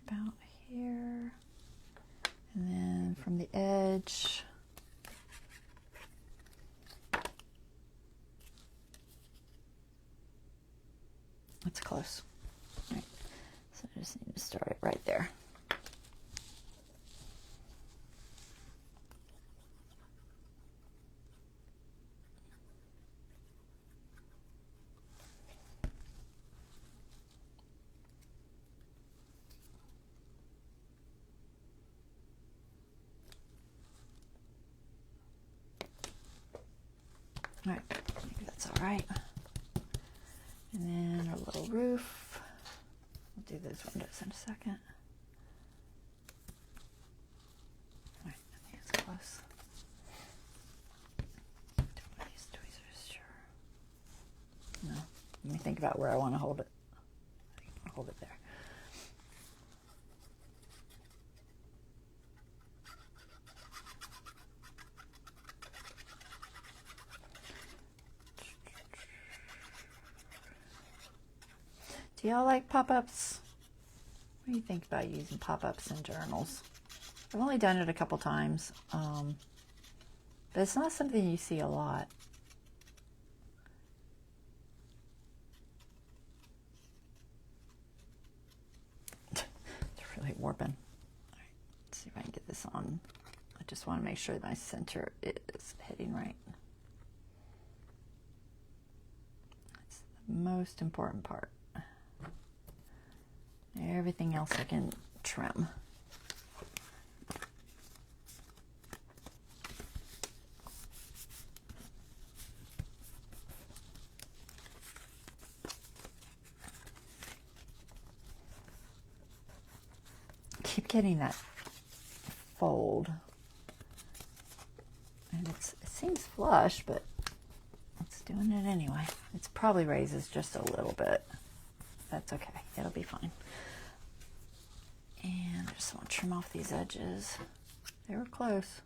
About here, and then from the edge, that's close. All right, so I just need to start it right there. All right, I think that's all right. And then our little roof. We'll do those windows in a second. All right, I think it's close. These tweezers, sure. No, let me think about where I want to hold it. I think I'll hold it there. Do y'all like pop-ups? What do you think about using pop-ups in journals? I've only done it a couple times, but it's not something you see a lot. It's really warping. this on. I just want to make sure my center is hitting right. That's the most important part. Everything else I can trim. Keep getting that fold, and it seems flush, but it's doing it anyway. It probably raises just a little bit. That's okay, it'll be fine. And I just want to trim off these edges. They were close.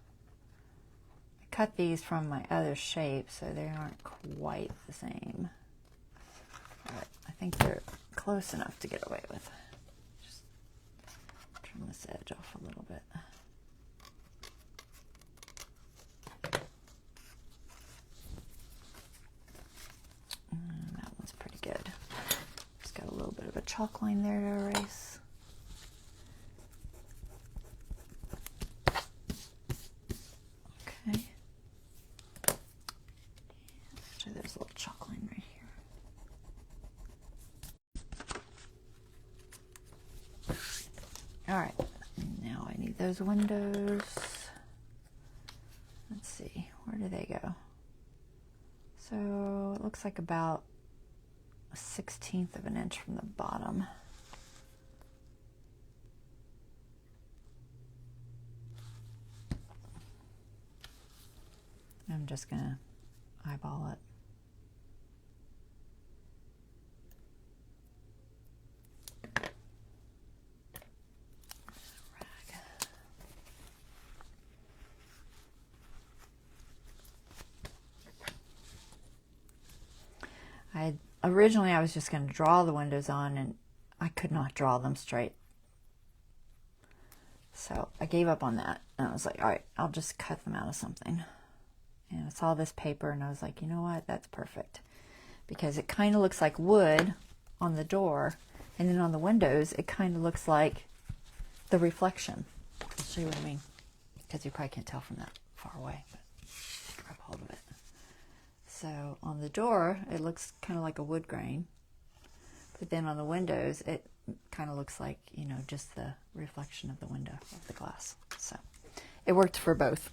I cut these from my other shape, so they aren't quite the same, but I think they're close enough to get away with. Trim this edge off a little bit. And that one's pretty good. Just got a little bit of a chalk line there to erase. Okay. So there's a little chalk line right here. All right, now I need those windows. Let's see, where do they go? So it looks like about a 1/16 of an inch from the bottom. I'm just gonna eyeball it. Originally I was just going to draw the windows on, and I could not draw them straight. So I gave up on that, and I was like, all right, I'll just cut them out of something. And I saw this paper, and I was like, you know what, that's perfect. Because it kind of looks like wood on the door, and then on the windows, it kind of looks like the reflection. I'll show you what I mean, because you probably can't tell from that far away, but grab hold of it. So on the door, it looks kind of like a wood grain, but then on the windows, it kind of looks like, you know, just the reflection of the window of the glass. So it worked for both.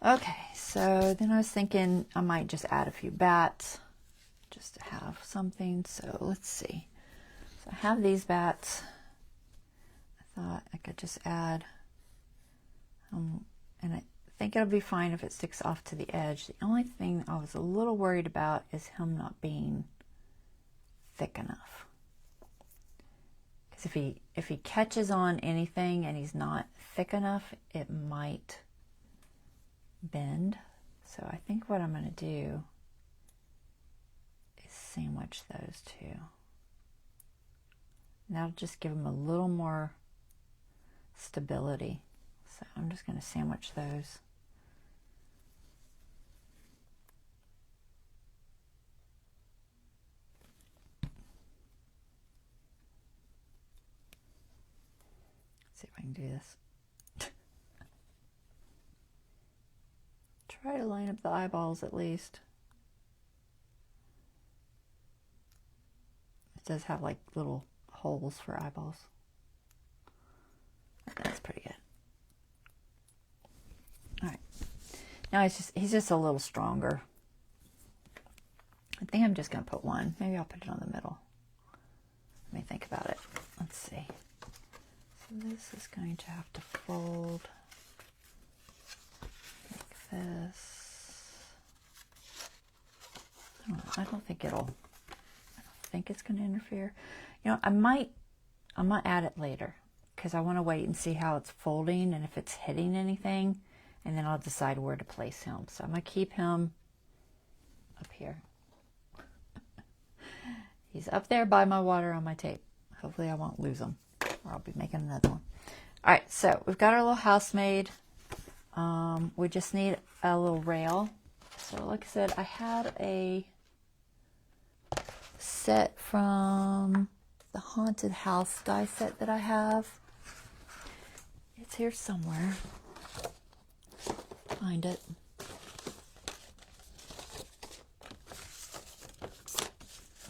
Okay, so then I was thinking I might just add a few bats just to have something. So let's see. So I have these bats. I thought I could just add, and I think it'll be fine if it sticks off to the edge. The only thing I was a little worried about is him not being thick enough. Because if he catches on anything and he's not thick enough, it might bend. So I think what I'm going to do is sandwich those two. And that'll just give them a little more stability. So I'm just going to sandwich those. See if I can do this. Try to line up the eyeballs at least. It does have like little holes for eyeballs. That's pretty good. All right. Now he's just a little stronger. I think I'm just going to put one. Maybe I'll put it on the middle. Let me think about it. Let's see. So this is going to have to fold like this. I don't think it's going to interfere. You know, I might add it later because I want to wait and see how it's folding and if it's hitting anything, and then I'll decide where to place him. So I'm going to keep him up here. He's up there by my water on my tape. Hopefully I won't lose him, or I'll be making another one. All right, so we've got our little house made. We just need a little rail. So like I said, I had a set from the haunted house die set that I have. It's here somewhere. Find it.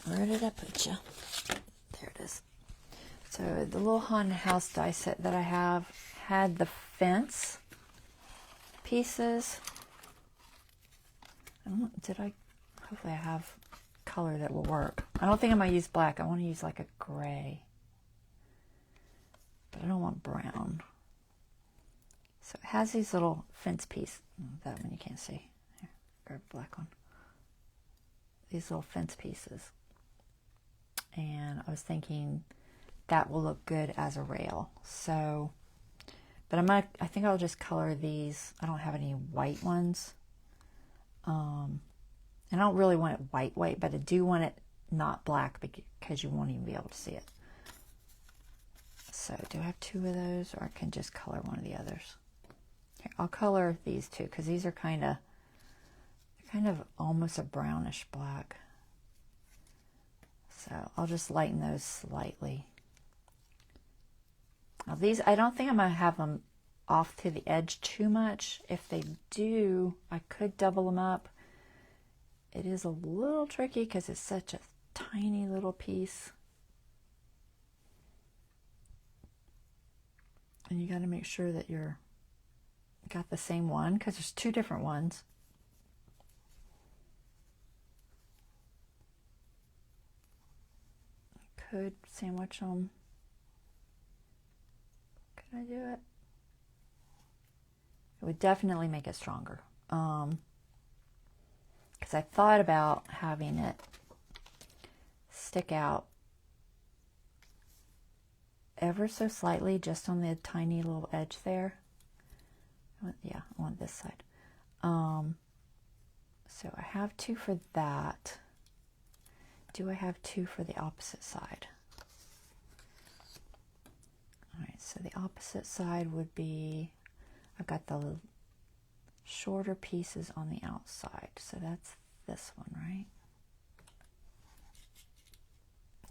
Where did I put you? There it is. So the little haunted house die set that I have had the fence pieces. Hopefully I have color that will work. I don't think I'm going to use black. I want to use like a gray. But I don't want brown. So it has these little fence pieces. That one you can't see. Here, grab a black one. These little fence pieces. And I was thinking that will look good as a rail. So, but I think I'll just color these. I don't have any white ones. And I don't really want it white, but I do want it not black because you won't even be able to see it. So do I have two of those, or I can just color one of the others? Here, I'll color these two because these are kind of almost a brownish black. So I'll just lighten those slightly. Now these, I don't think I'm going to have them off to the edge too much. If they do, I could double them up. It is a little tricky because it's such a tiny little piece. And you got to make sure that you're got the same one because there's two different ones. Could sandwich them. Could I do it? It would definitely make it stronger. Because I thought about having it stick out ever so slightly just on the tiny little edge there. Yeah, I want this side. So I have two for that. Do I have two for the opposite side? All right, so the opposite side would be, I've got the shorter pieces on the outside. So that's this one, right?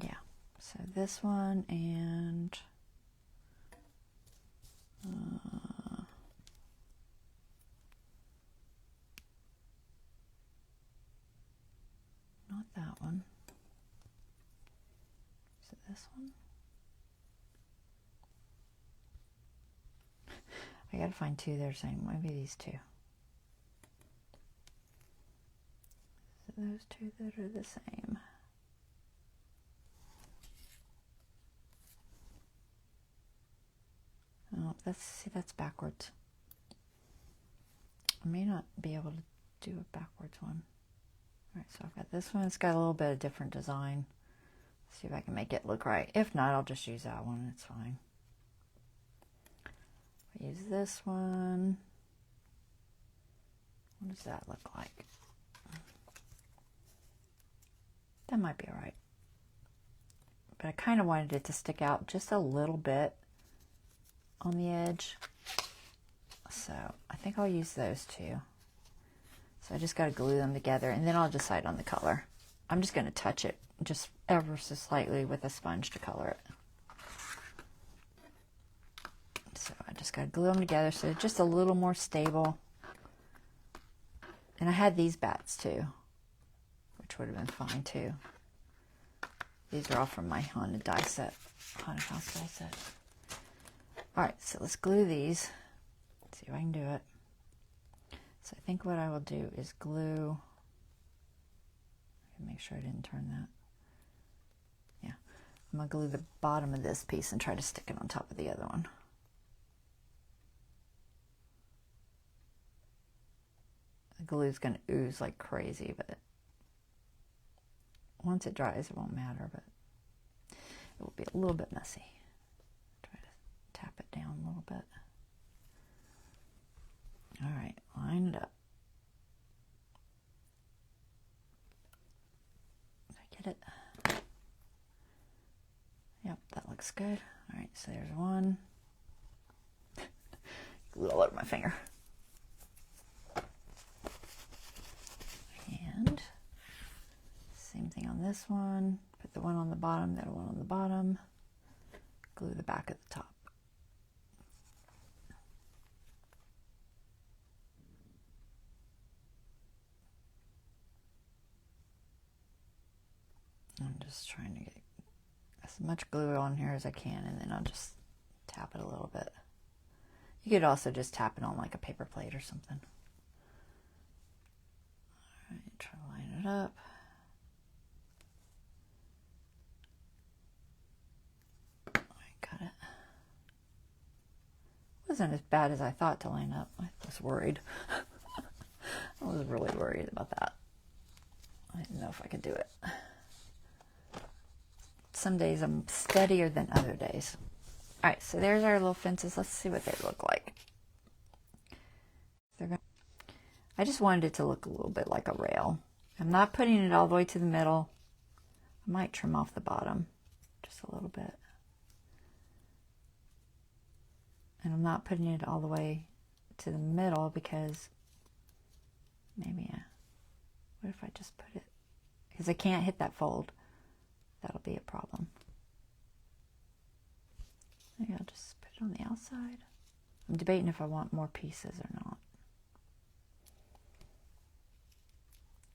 Yeah, so this one and not that one. Is it this one? I gotta find two that are the same. Maybe these two. So those two that are the same. Oh, that's backwards. I may not be able to do a backwards one. All right, so I've got this one. It's got a little bit of different design. Let's see if I can make it look right. If not, I'll just use that one. It's fine. I'll use this one. What does that look like? That might be all right. But I kind of wanted it to stick out just a little bit on the edge. So I think I'll use those two. So I just got to glue them together and then I'll decide on the color. I'm just going to touch it just ever so slightly with a sponge to color it. So I just got to glue them together so it's just a little more stable. And I had these bats too, which would have been fine too. These are all from my haunted die set, haunted house die set. All right, so let's glue these. Let's see if I can do it. So I think what I will do is glue. Make sure I didn't turn that. Yeah, I'm gonna glue the bottom of this piece and try to stick it on top of the other one. The glue is gonna ooze like crazy, but once it dries, it won't matter, but it will be a little bit messy. Try to tap it down a little bit. All right, line it up. Did I get it? Yep, that looks good. All right, so there's one. Glue all over my finger. And same thing on this one. Put Put the one on the bottom, then one on the bottom. Glue the back at the top. I'm just trying to get as much glue on here as I can, and then I'll just tap it a little bit. You could also just tap it on like a paper plate or something. All right, try to line it up. Got it. Wasn't as bad as I thought to line up. I was worried. I was really worried about that. I didn't know if I could do it. Some days I'm steadier than other days. All right, so there's our little fences. Let's see what they look like. I just wanted it to look a little bit like a rail. I'm not putting it all the way to the middle. I might trim off the bottom just a little bit. And I'm not putting it all the way to the middle because maybe, what if I just put it, because I can't hit that fold. That'll be a problem. Maybe I'll just put it on the outside. I'm debating if I want more pieces or not.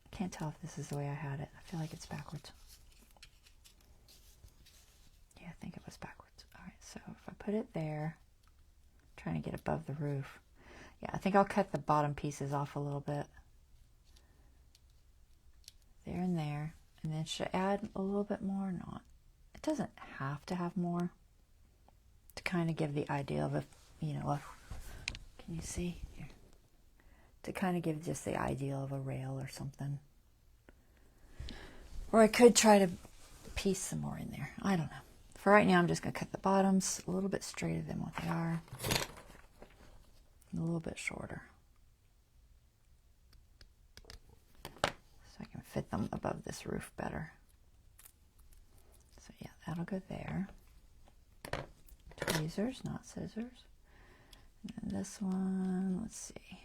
I can't tell if this is the way I had it. I feel like it's backwards. Yeah, I think it was backwards. All right, so if I put it there, trying to get above the roof. Yeah, I think I'll cut the bottom pieces off a little bit. There and there. And then should I add a little bit more or not? It doesn't have to have more. To kind of give the idea of a, can you see? Here. To kind of give just the idea of a rail or something. Or I could try to piece some more in there. I don't know. For right now, I'm just going to cut the bottoms a little bit straighter than what they are. A little bit shorter. So I can fit them above this roof better. So yeah, that'll go there. Tweezers, not scissors. And then this one, let's see.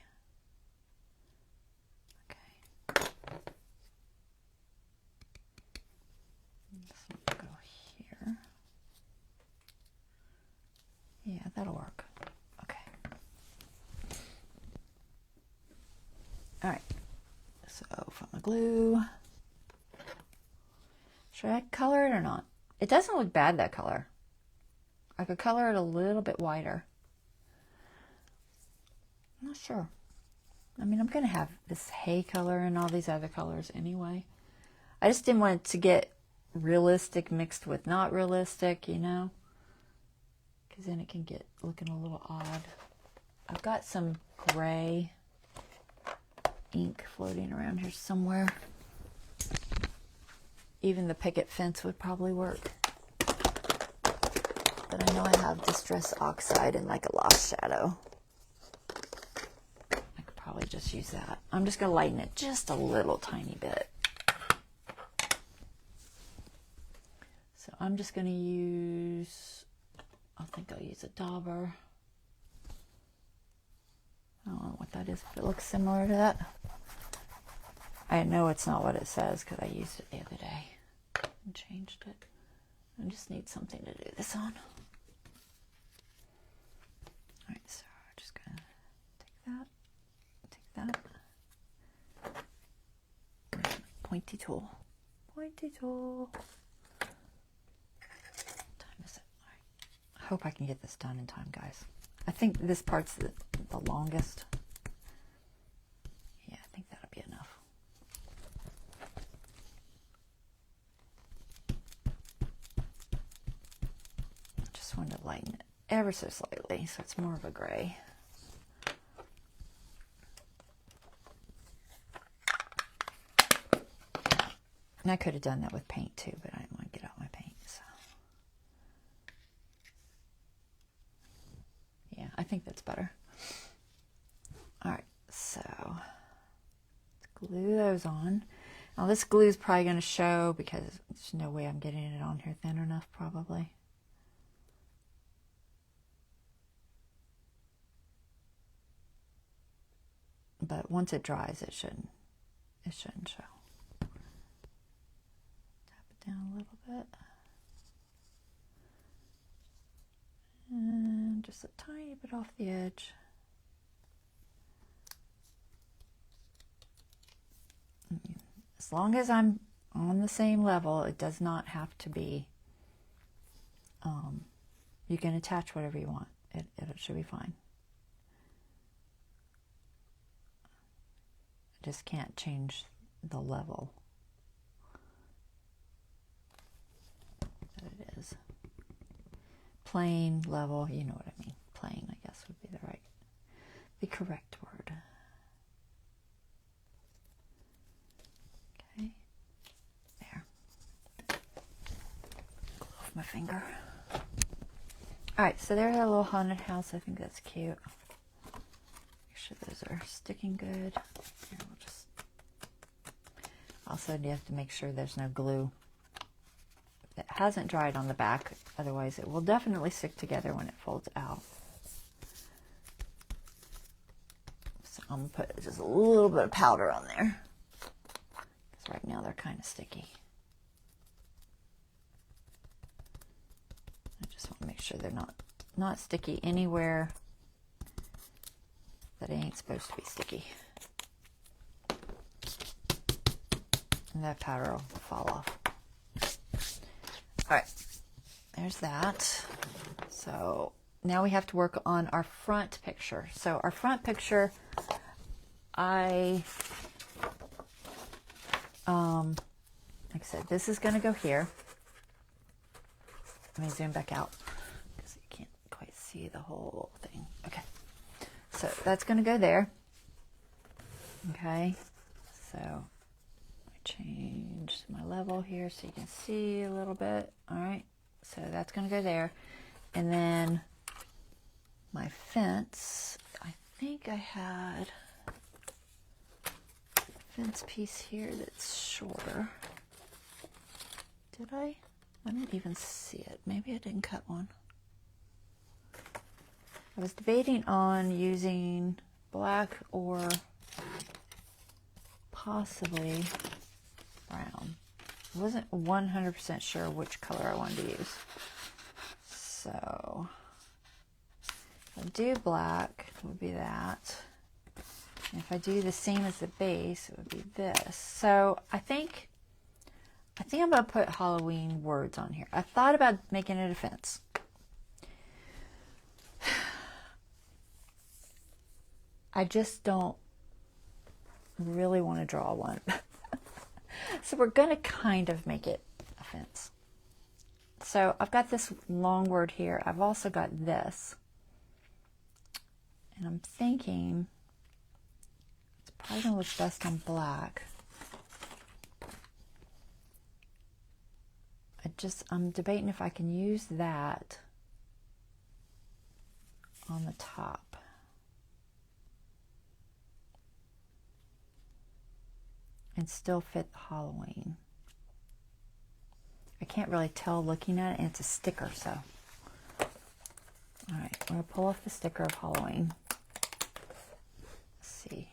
Okay. This one will go here. Yeah, that'll work. Okay. All right. So from the glue, should I color it or not? It doesn't look bad, that color. I could color it a little bit whiter. I'm not sure. I mean, I'm going to have this hay color and all these other colors anyway. I just didn't want it to get realistic mixed with not realistic, because then it can get looking a little odd. I've got some gray ink floating around here somewhere. Even the picket fence would probably work. But I know I have Distress Oxide and like a Lost Shadow. I could probably just use that. I'm just going to lighten it just a little tiny bit. So I'm just going to use, I think I'll use a dauber. I don't know what that is, if it looks similar to that. I know it's not what it says because I used it the other day and changed it. I just need something to do this on. Alright, so I'm just going to take that. Where's my pointy tool? Pointy tool. What time is it? Alright. I hope I can get this done in time, guys. I think this part's the longest. Yeah, I think that'll be enough. Just wanted to lighten it ever so slightly so it's more of a gray. And I could have done that with paint too, but I didn't want to get out my paint. So yeah, I think that's better. All right, so let's glue those on. Now this glue is probably going to show because there's no way I'm getting it on here thin enough probably. But once it dries, it shouldn't show. Tap it down a little bit. And just a tiny bit off the edge. As long as I'm on the same level, it does not have to be, you can attach whatever you want. It should be fine. Just can't change the level that it is. Plain, level, you know what I mean. Plain, I guess, would be the correct word. Okay, there. Glue off my finger. All right, so there's a little haunted house. I think that's cute. Make sure those are sticking good. Here, we'll just. Also, you have to make sure there's no glue that hasn't dried on the back. Otherwise, it will definitely stick together when it folds out. So I'm gonna put just a little bit of powder on there, because right now they're kind of sticky. I just want to make sure they're not sticky anywhere that it ain't supposed to be sticky. And that powder will fall off. All right, there's that. So now we have to work on our front picture. So our front picture, like I said, this is going to go here. Let me zoom back out because you can't quite see the whole thing. Okay, so that's going to go there. Okay, so I change my level here so you can see a little bit. All right, so that's going to go there. And then my fence, I think I had a fence piece here that's shorter. Did I? I don't even see it. Maybe I didn't cut one. I was debating on using black or possibly brown. I wasn't 100% sure which color I wanted to use. So if I do black, it would be that. And if I do the same as the base, it would be this. So I think I'm going to put Halloween words on here. I thought about making it a fence. I just don't really want to draw one. So we're going to kind of make it a fence. So I've got this long word here. I've also got this. And I'm thinking it's probably going to look best on black. I'm debating if I can use that on the top. And still fit Halloween. I can't really tell looking at it, and it's a sticker, so. All right, I'm going to pull off the sticker of Halloween. Let's see.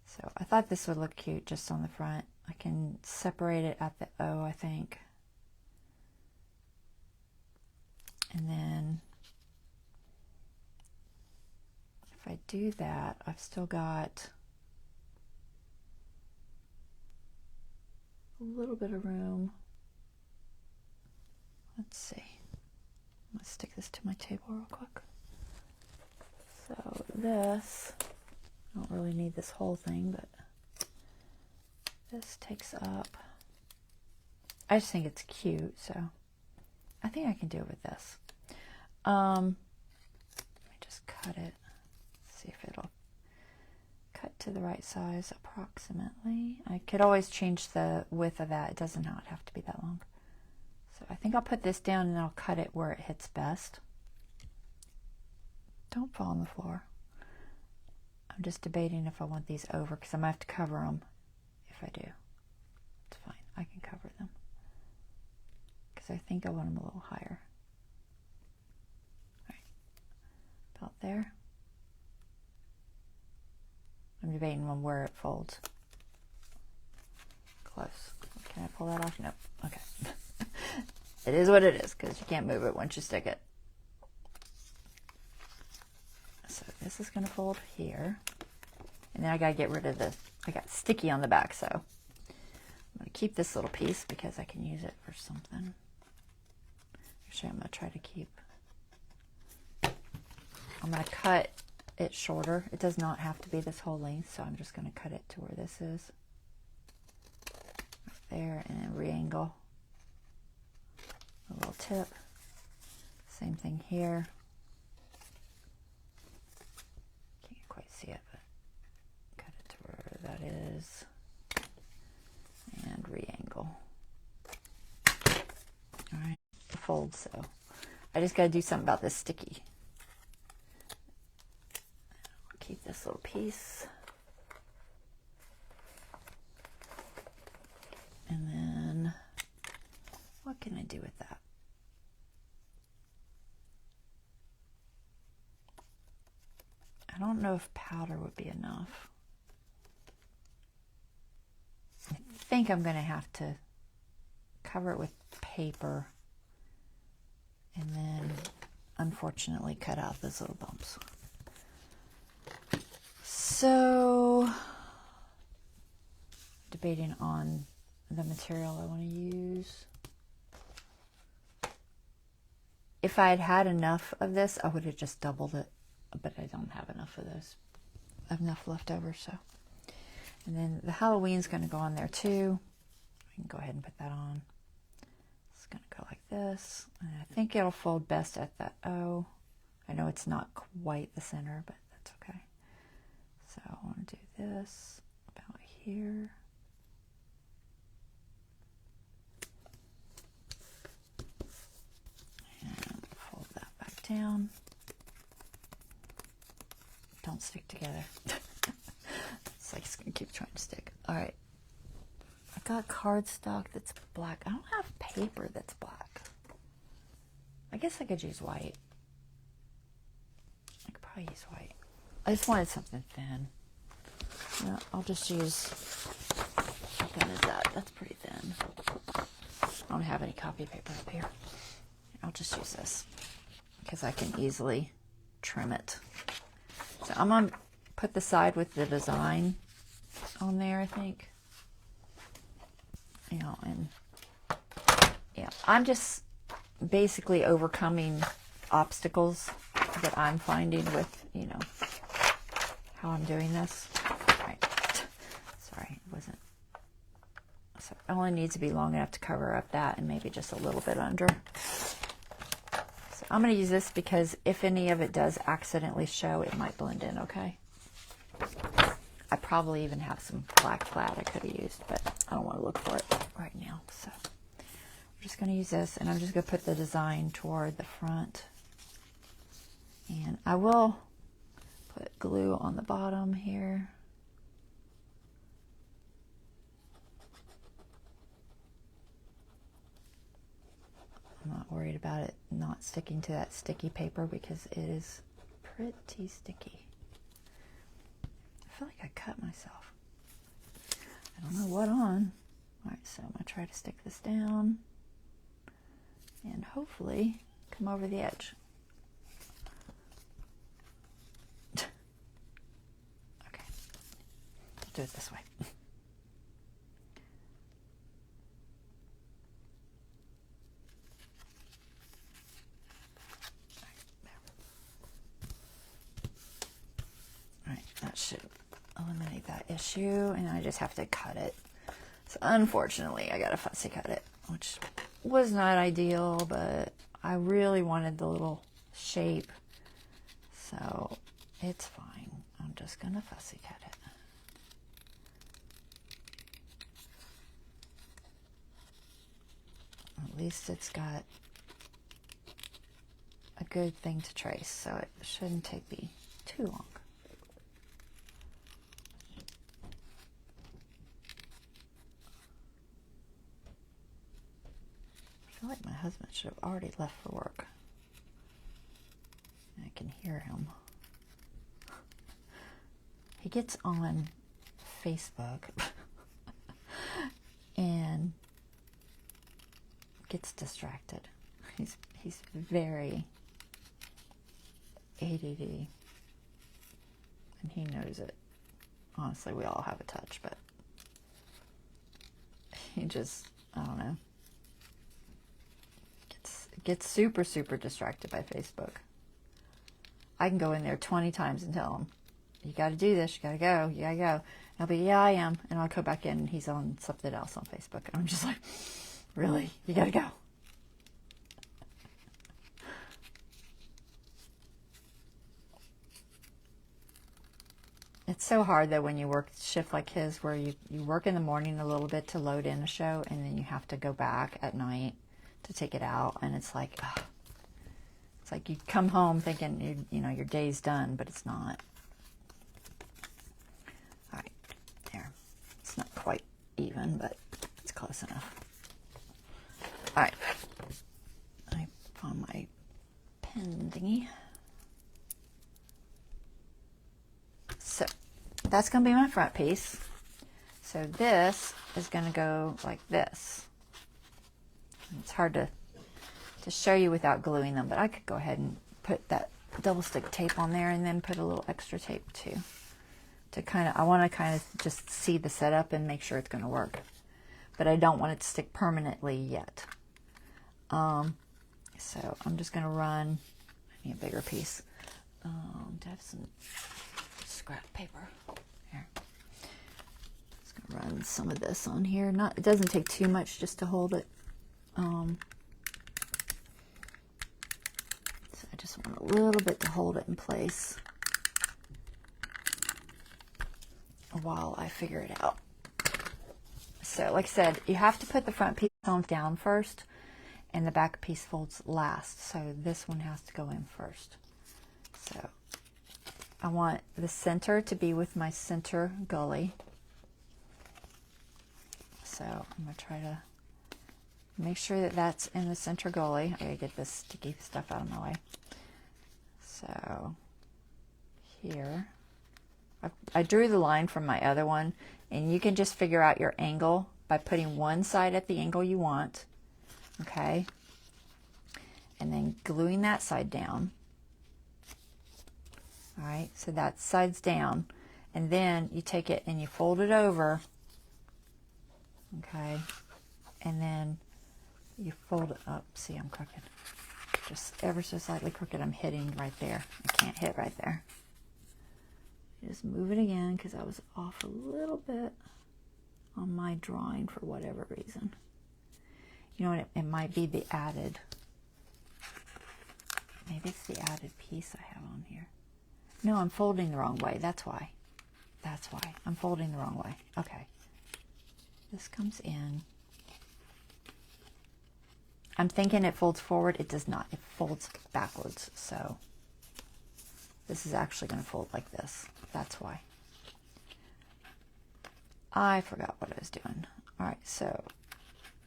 So I thought this would look cute just on the front. I can separate it at the O, I think. And then if I do that, I've still got a little bit of room. Let's see. I'm going to stick this to my table real quick. So this, I don't really need this whole thing, but this takes up, I just think it's cute, so I think I can do it with this. Let me just cut it, see if it'll cut to the right size approximately. I could always change the width of that. It does not have to be that long. So I think I'll put this down and I'll cut it where it hits best. Don't fall on the floor. I'm just debating if I want these over because I'm going to have to cover them if I do. It's fine. I can cover them because I think I want them a little higher. All right. About there. I'm debating on where it folds. Close. Can I pull that off? Nope. Okay. It is what it is, because you can't move it once you stick it. So this is going to fold here. And then I got to get rid of this. I got sticky on the back, so I'm going to keep this little piece because I can use it for something. Actually, I'm going to try to keep... I'm going to cut it shorter. It does not have to be this whole length, so I'm just going to cut it to where this is. Right there, and then re-angle. A little tip. Same thing here. Can't quite see it, but cut it to where that is. And re-angle. Alright, fold, so I just got to do something about this sticky. I'll keep this little piece. And then, what can I do with that? I don't know if powder would be enough. I think I'm going to have to cover it with paper and then unfortunately cut out those little bumps. So, debating on the material I want to use. If I had had enough of this, I would have just doubled it, but I don't have enough of this. I have enough left over, so. And then the Halloween's going to go on there too. I can go ahead and put that on. It's going to go like this. And I think it'll fold best at that O. I know it's not quite the center, but that's okay. So I want to do this about here. And fold that back down. Don't stick together. It's like it's going to keep trying to stick. All right. I got cardstock that's black. I don't have paper that's black. I guess I could use white. I could probably use white. I just wanted something thin. No, I'll just use, how thin is that? That's pretty thin. I don't have any copy paper up here. I'll just use this because I can easily trim it. So I'm going to put the side with the design on there, I think. You know, and yeah, I'm just basically overcoming obstacles that I'm finding with, you know, how I'm doing this. Right. Sorry, it wasn't. So it only needs to be long enough to cover up that and maybe just a little bit under. So I'm going to use this because if any of it does accidentally show, it might blend in, okay? I probably even have some black flat I could have used, but I don't want to look for it right now. So I'm just going to use this, and I'm just going to put the design toward the front. And I will put glue on the bottom here. I'm not worried about it not sticking to that sticky paper because it is pretty sticky. I feel like I cut myself. I don't know what on. Alright, so I'm going to try to stick this down and hopefully come over the edge. Okay, I'll do it this way. Alright, that should eliminate that issue, and I just have to cut it. So unfortunately, I gotta fussy cut it, which was not ideal, but I really wanted the little shape, so it's fine. I'm just gonna fussy cut it. At least it's got a good thing to trace, so it shouldn't take me too long. I feel like my husband should have already left for work. I can hear him. He gets on Facebook and gets distracted. He's very ADD, and he knows it. Honestly, we all have a touch, but he just, I don't know, gets super, super distracted by Facebook. I can go in there 20 times and tell him, you got to do this, you got to go, you got to go. And I'll be, yeah, I am. And I'll go back in and he's on something else on Facebook. And I'm just like, really? You got to go. It's so hard though when you work a shift like his where you work in the morning a little bit to load in a show and then you have to go back at night to take it out, and it's like, ugh. It's like you come home thinking your day's done, but it's not. All right, there. It's not quite even, but it's close enough. All right, I found my pen thingy. So that's going to be my front piece. So this is going to go like this. It's hard to show you without gluing them, but I could go ahead and put that double stick tape on there and then put a little extra tape too. I want to kind of just see the setup and make sure it's going to work. But I don't want it to stick permanently yet. So I'm just going to run, I need a bigger piece, to have some scrap paper. Here. Just going to run some of this on here. It doesn't take too much just to hold it. So I just want a little bit to hold it in place while I figure it out. So like I said, you have to put the front piece on down first and the back piece folds last. So this one has to go in first. So I want the center to be with my center gully. So I'm going to try to make sure that that's in the center gully. I gotta get this sticky stuff out of my way. So here, I drew the line from my other one, and you can just figure out your angle by putting one side at the angle you want, okay? And then gluing that side down. All right, so that side's down, and then you take it and you fold it over, okay? And then you fold it up. See, I'm crooked. Just ever so slightly crooked. I'm hitting right there. I can't hit right there. Just move it again because I was off a little bit on my drawing for whatever reason. You know what? It might be the added. Maybe it's the added piece I have on here. No, I'm folding the wrong way. That's why. That's why. I'm folding the wrong way. Okay. This comes in. I'm thinking it folds forward. It does not. It folds backwards. So this is actually going to fold like this. That's why. I forgot what I was doing. All right, so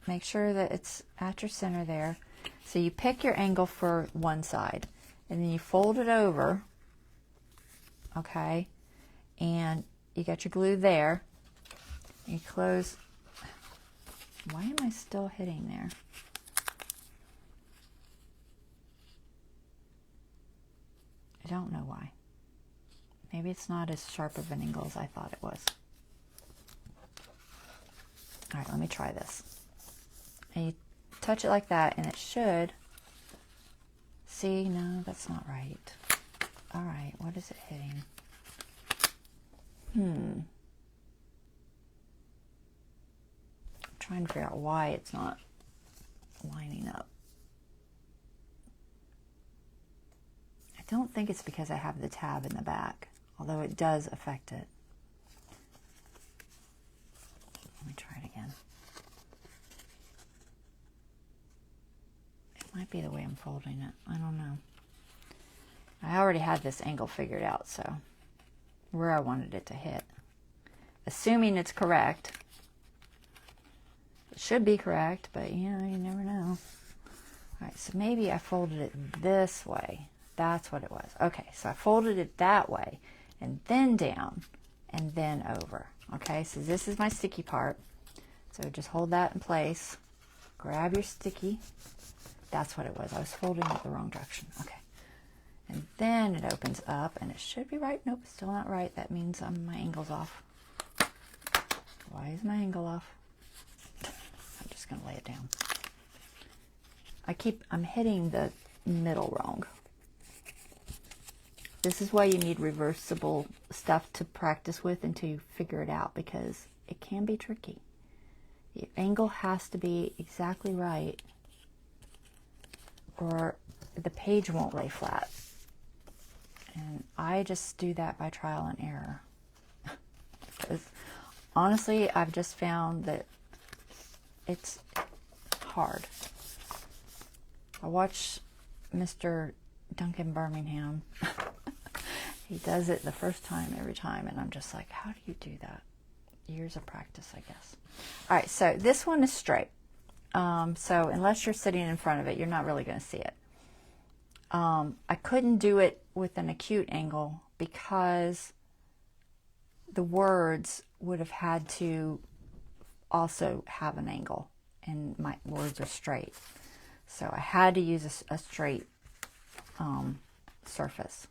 make sure that it's at your center there. So you pick your angle for one side, and then you fold it over, okay? And you got your glue there. You close. Why am I still hitting there? I don't know why. Maybe it's not as sharp of an angle as I thought it was. All right, let me try this. And you touch it like that, and it should. See, no, that's not right. All right, what is it hitting? I'm trying to figure out why it's not lining up. I don't think it's because I have the tab in the back, although it does affect it. Let me try it again. It might be the way I'm folding it. I don't know. I already had this angle figured out, so where I wanted it to hit. Assuming it's correct. It should be correct, but you know, you never know. All right, so maybe I folded it this way. That's what it was. Okay, so I folded it that way, and then down, and then over. Okay, so this is my sticky part. So just hold that in place. grab your sticky. That's what it was. I was folding it the wrong direction. Okay. And then it opens up, and it should be right. Nope, still not right. That means my angle's off. Why is my angle off? I'm just going to lay it down. I'm hitting the middle wrong. This is why you need reversible stuff to practice with until you figure it out, because it can be tricky. Your angle has to be exactly right, or the page won't lay flat. And I just do that by trial and error. Because honestly, I've just found that it's hard. I watch Mr. Duncan Birmingham. He does it the first time every time, and I'm just like, how do you do that? Years of practice, I guess. All right, so this one is straight. So unless you're sitting in front of it, you're not really going to see it. I couldn't do it with an acute angle because the words would have had to also have an angle, and my words are straight. So I had to use a straight surface.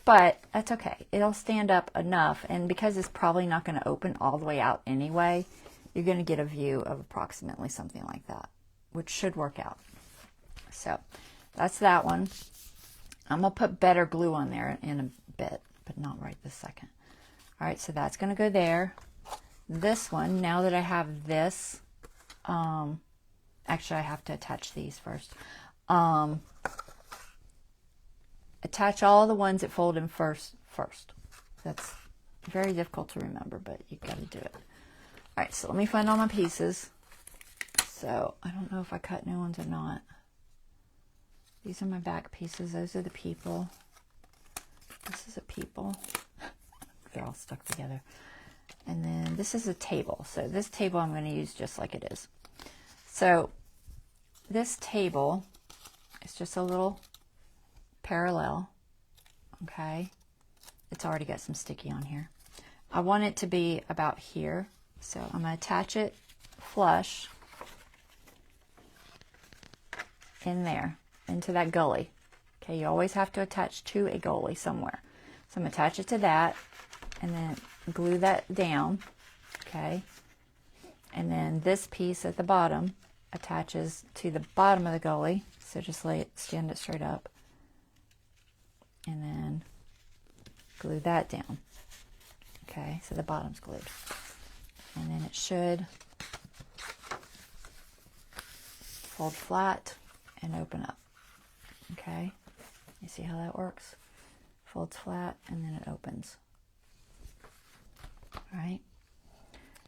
But that's okay. It'll stand up enough, and because it's probably not going to open all the way out anyway, you're going to get a view of approximately something like that, which should work out. So that's that one. I'm going to put better glue on there in a bit, but not right this second. All right, so that's going to go there. This one, now that I have this, actually I have to attach these first. Attach all the ones that fold in first. That's very difficult to remember, but you've got to do it. All right, so let me find all my pieces. So I don't know if I cut new ones or not. These are my back pieces. Those are the people. This is a people. They're all stuck together. And then this is a table. So this table I'm going to use just like it is. So this table is just a little parallel. Okay. It's already got some sticky on here. I want it to be about here. So I'm going to attach it flush in there, into that gully. Okay, you always have to attach to a gully somewhere. So I'm going to attach it to that and then glue that down. Okay. And then this piece at the bottom attaches to the bottom of the gully. So just stand it straight up. And then glue that down. Okay, so the bottom's glued. And then it should fold flat and open up. Okay, you see how that works? Folds flat and then it opens. All right,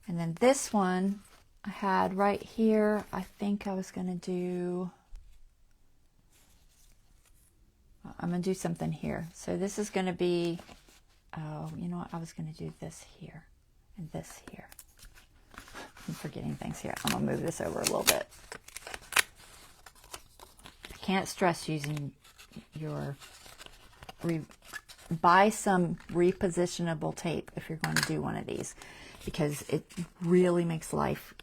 and then this one I had right here. I think I was going to do, I'm going to do something here. So this is going to be, oh, you know what? I was going to do this here and this here. I'm forgetting things here. I'm going to move this over a little bit. I can't stress using your, buy some repositionable tape if you're going to do one of these, because it really makes life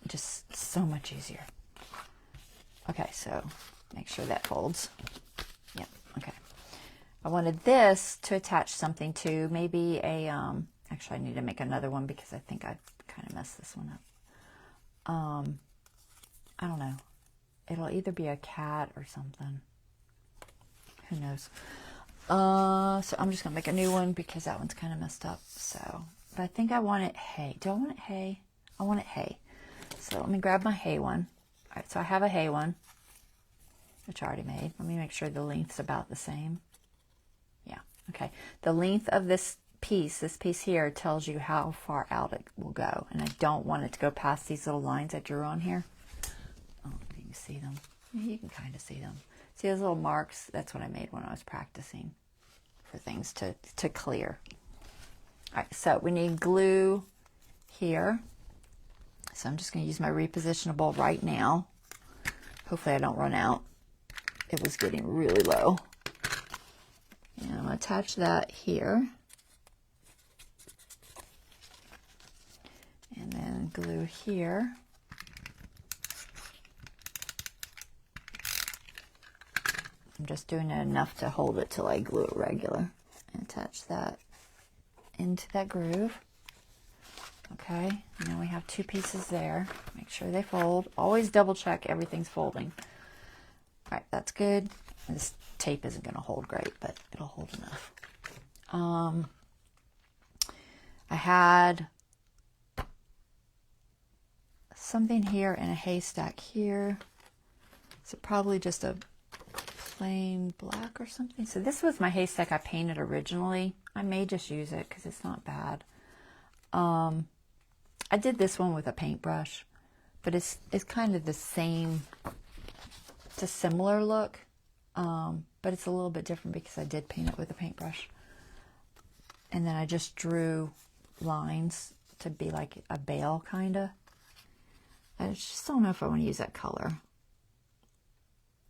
just so much easier. Okay, so make sure that folds. Yep, okay. I wanted this to attach something to, maybe a, actually I need to make another one because I think I kind of messed this one up. I don't know. It'll either be a cat or something. Who knows? So I'm just going to make a new one because that one's kind of messed up. So, but I think I want it hay. Do I want it hay? I want it hay. So let me grab my hay one. All right, so I have a hay one, which I already made. Let me make sure the length's about the same. Yeah, okay. The length of this piece here tells you how far out it will go. And I don't want it to go past these little lines I drew on here. Oh, you can see them. You can kind of see them. See those little marks? That's what I made when I was practicing for things to clear. All right, so we need glue here. So I'm just going to use my repositionable right now. Hopefully I don't run out. It was getting really low. And I'm going to attach that here. And then glue here. I'm just doing it enough to hold it till I glue it regular. And attach that into that groove. Okay, now we have 2 pieces there. Make sure they fold. Always double check everything's folding. All right, that's good. This tape isn't going to hold great, but it'll hold enough. I had something here and a haystack here. So probably just a plain black or something. So this was my haystack I painted originally. I may just use it because it's not bad. I did this one with a paintbrush, but it's kind of the same. It's a similar look, but it's a little bit different because I did paint it with a paintbrush. And then I just drew lines to be like a bale, kind of. I just don't know if I want to use that color.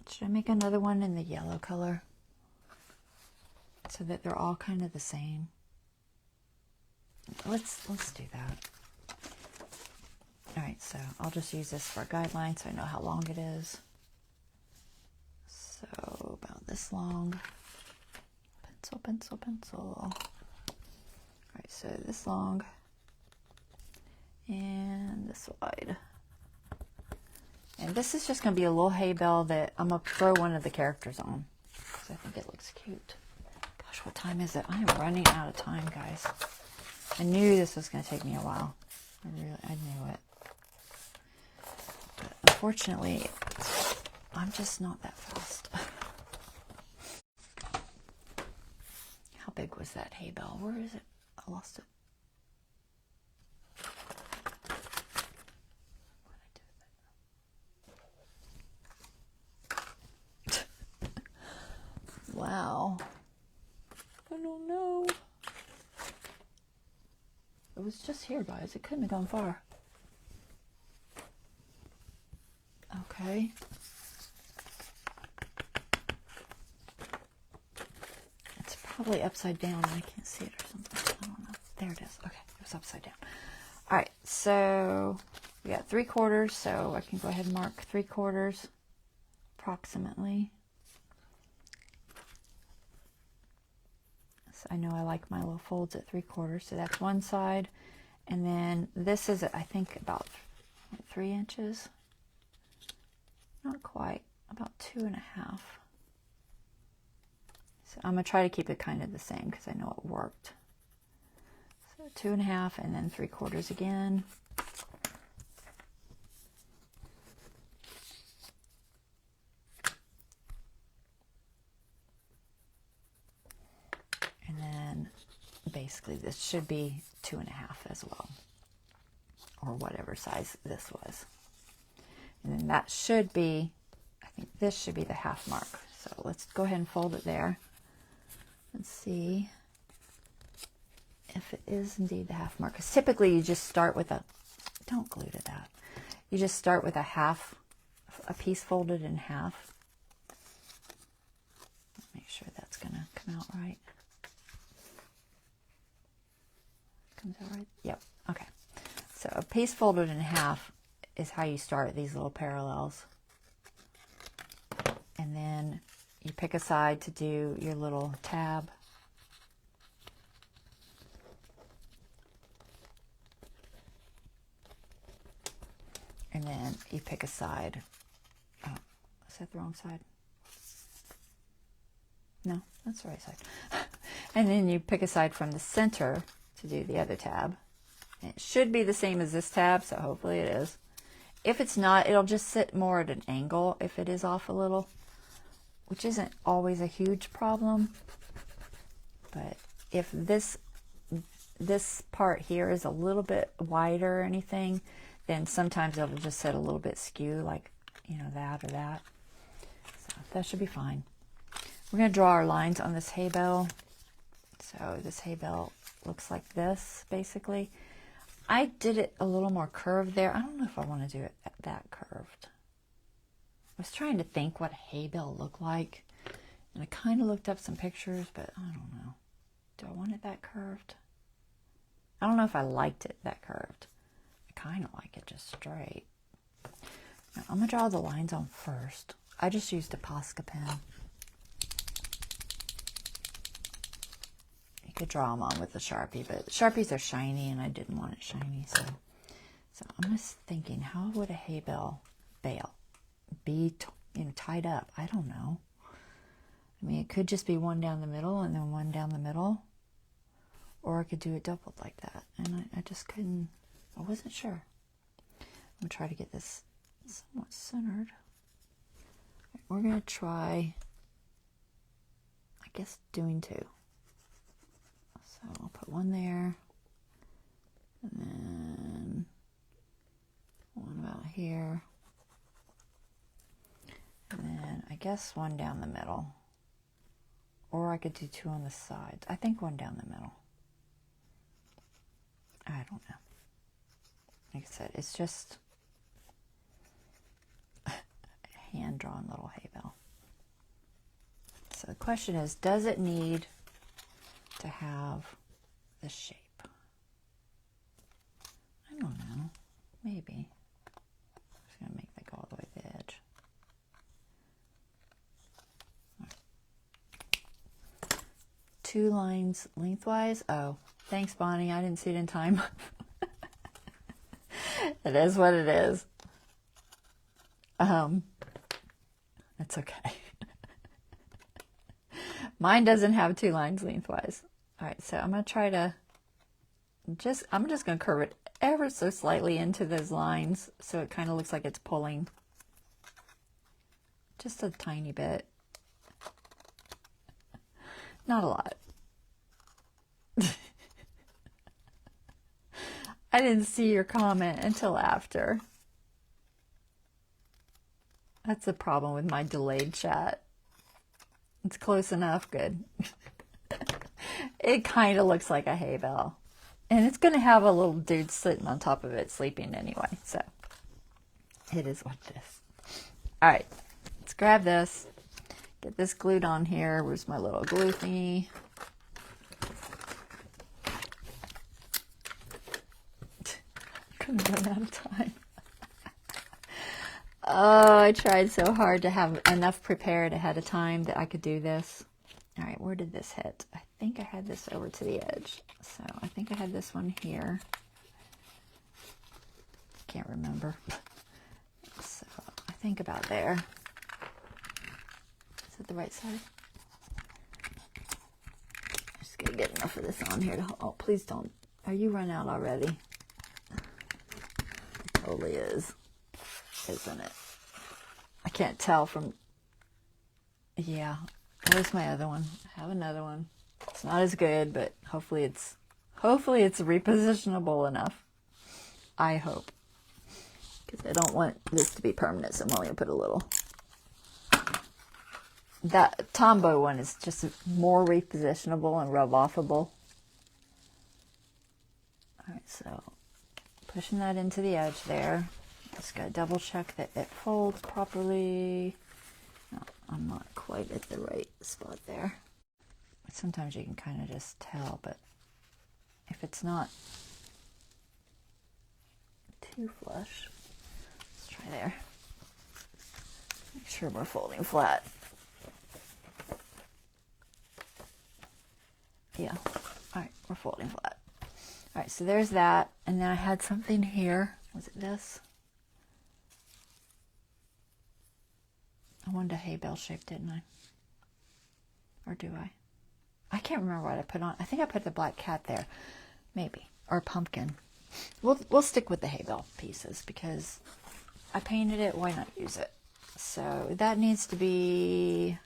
Should I make another one in the yellow color so that they're all kind of the same? Let's do that. All right, so I'll just use this for a guideline so I know how long it is. So about this long. Pencil, pencil, pencil. All right, so this long and this wide. And this is just going to be a little hay bale that I'm going to throw one of the characters on because I think it looks cute. Gosh, what time is it? I am running out of time, guys. I knew this was going to take me a while. I knew it. But unfortunately, I'm just not that fast. How big was that hay bale? Where is it? I lost it. Wow. I don't know. It was just here, guys. It couldn't have gone far. Okay. It's probably upside down and I can't see it or something. I don't know. There it is. Okay, it was upside down. All right, so we got 3/4, so I can go ahead and mark 3/4 approximately. So I know I like my little folds at 3/4, so that's one side. And then this is, I think, about 3 inches. Not quite, about 2.5. So I'm going to try to keep it kind of the same because I know it worked. So 2.5 and then 3/4 again. And then basically this should be 2.5 as well, or whatever size this was. And then that should be, I think this should be the half mark. So let's go ahead and fold it there. Let's see if it is indeed the half mark. Because typically you just start with a, don't glue to that. You just start with a piece folded in half. Make sure that's going to come out right. Comes out right? Yep. Okay. So a piece folded in half is how you start these little parallels. And then you pick a side to do your little tab. And then you pick a side. Oh, is that the wrong side? No, that's the right side. And then you pick a side from the center to do the other tab. And it should be the same as this tab, so hopefully it is. If it's not, it'll just sit more at an angle if it is off a little, which isn't always a huge problem. But if this part here is a little bit wider or anything, then sometimes it'll just sit a little bit skew, like, you know, that or that. So that should be fine. We're going to draw our lines on this hay bale. So this hay bale looks like this, basically. I did it a little more curved there. I don't know if I want to do it that curved. I was trying to think what hay bale looked like, and I kind of looked up some pictures, but I don't know. Do I want it that curved? I don't know if I liked it that curved. I kind of like it just straight. Now, I'm going to draw the lines on first. I just used a Posca pen. could draw them on with a Sharpie, but Sharpies are shiny and I didn't want it shiny. So I'm just thinking, how would a hay bale be tied up? I don't know. I mean, it could just be one down the middle and then one down the middle. Or I could do it doubled like that. And I just couldn't, I wasn't sure. I'm going to try to get this somewhat centered. We're going to try, I guess, doing 2. So I'll put one there. And then one about here. And then I guess one down the middle. Or I could do 2 on the sides. I think one down the middle. I don't know. Like I said, it's just a hand-drawn little hay bale. So the question is, does it need to have the shape? I don't know. Maybe. I'm just going to make that go all the way to the edge. Right. 2 lines lengthwise. Oh. Thanks, Bonnie. I didn't see it in time. It is what it is. It's okay. Mine doesn't have 2 lines lengthwise. All right, so I'm going to try to I'm just going to curve it ever so slightly into those lines so it kind of looks like it's pulling. Just a tiny bit. Not a lot. I didn't see your comment until after. That's the problem with my delayed chat. It's close enough, good. It kind of looks like a hay bale. And it's going to have a little dude sitting on top of it sleeping anyway. So it is what it is. All right, let's grab this. Get this glued on here. Where's my little glue thingy? Couldn't run out of time. Oh, I tried so hard to have enough prepared ahead of time that I could do this. All right, where did this hit? I think I had this over to the edge. So I think I had this one here. Can't remember. So I think about there. Is it the right side? I'm just gonna get enough of this on here to, oh, please don't. Are you run out already? It totally is, isn't it? I can't tell from, yeah. Where's my other one? I have another one. It's not as good, but hopefully it's repositionable enough. I hope. Because I don't want this to be permanent, so I'm only going to put a little. That Tombow one is just more repositionable and rub-offable. Alright, so pushing that into the edge there. Just got to double check that it folds properly. No, I'm not quite at the right spot there. Sometimes you can kind of just tell, but if it's not too flush, let's try there. Make sure we're folding flat. Yeah, all right, we're folding flat. All right, so there's that, and then I had something here. Was it this? I wanted a hay bale shape, didn't I? Or do I? I can't remember what I put on. I think I put the black cat there, maybe, or pumpkin. We'll stick with the hay bale pieces because I painted it. Why not use it? So that needs to be,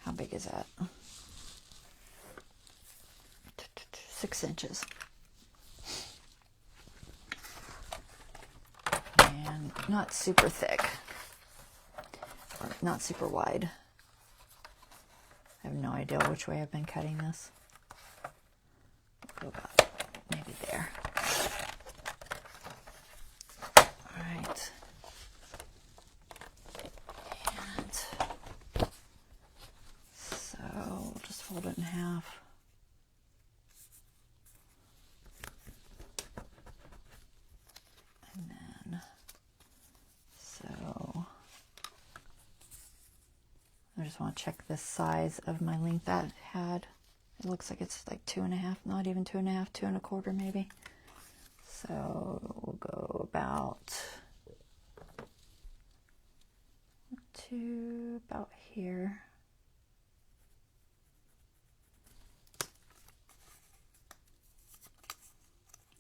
how big is that? 6 inches. And not super thick. Or not super wide. I have no idea which way I've been cutting this. Go about maybe there. Alright. And so we'll just fold it in half. And then, so I just want to check the size of my length that it had. It looks like it's like 2.5, not even 2.5, 2.25 maybe. So we'll go about to about here.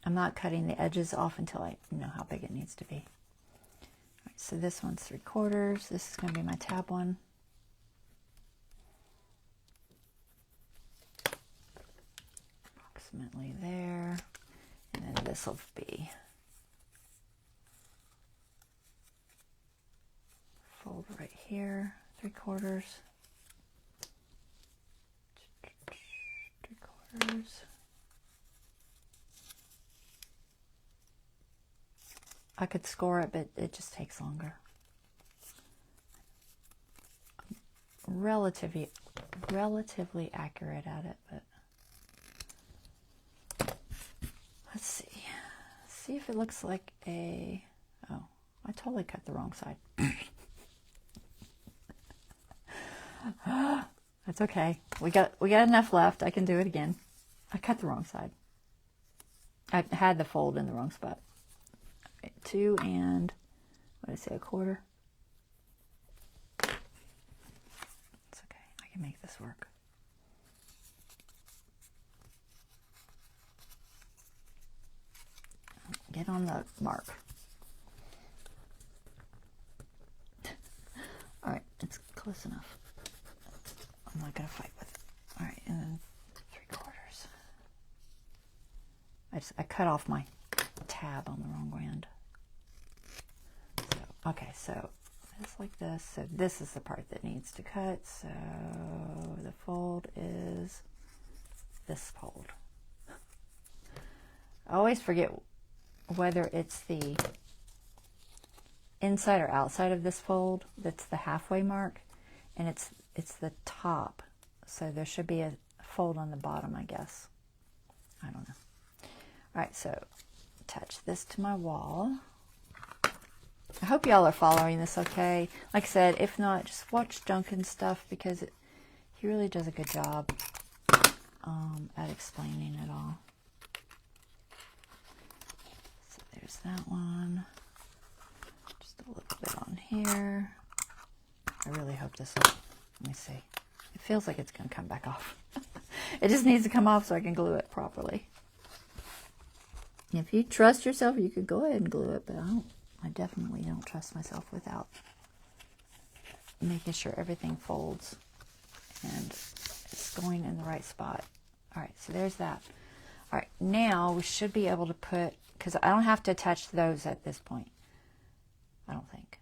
I'm not cutting the edges off until I know how big it needs to be. All right, so this one's 3/4. This is going to be my tab one. Approximately there. And then this will be fold right here, 3/4. 3/4. I could score it, but it just takes longer. I'm relatively accurate at it, but let's see. See if it looks like a, oh, I totally cut the wrong side. That's okay. We got enough left. I can do it again. I cut the wrong side. I had the fold in the wrong spot. 2 and, what did I say, 1/4? It's okay. I can make this work. Get on the mark. All right, it's close enough. I'm not going to fight with it. All right, and then 3/4. I cut off my tab on the wrong end. So, okay, so it's like this. So this is the part that needs to cut. So the fold is this fold. I always forget whether it's the inside or outside of this fold that's the halfway mark, and it's the top. So there should be a fold on the bottom, I guess. I don't know. All right, so attach this to my wall. I hope y'all are following this okay. Like I said, if not, just watch Duncan's stuff because he really does a good job at explaining it all. So there's that one. Just a little bit on here. I really hope this will, let me see. It feels like it's going to come back off. It just needs to come off so I can glue it properly. If you trust yourself, you could go ahead and glue it, but I definitely don't trust myself without making sure everything folds and it's going in the right spot. All right, so there's that. All right, now we should be able to put, because I don't have to attach those at this point. I don't think.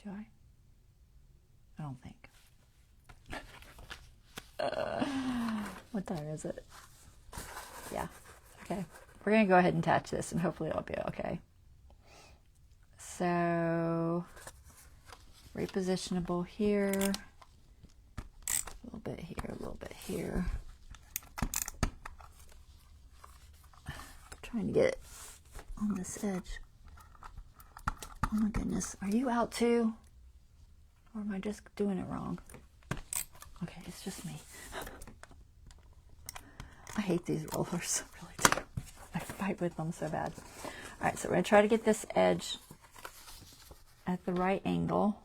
Do I? I don't think. What time is it? Yeah, okay. We're going to go ahead and attach this, and hopefully it'll be okay. So, repositionable here. A little bit here, a little bit here. I'm trying to get it on this edge. Oh my goodness. Are you out too? Or am I just doing it wrong? Okay, it's just me. I hate these rollers. I really do. I fight with them so bad. All right, so we're going to try to get this edge at the right angle.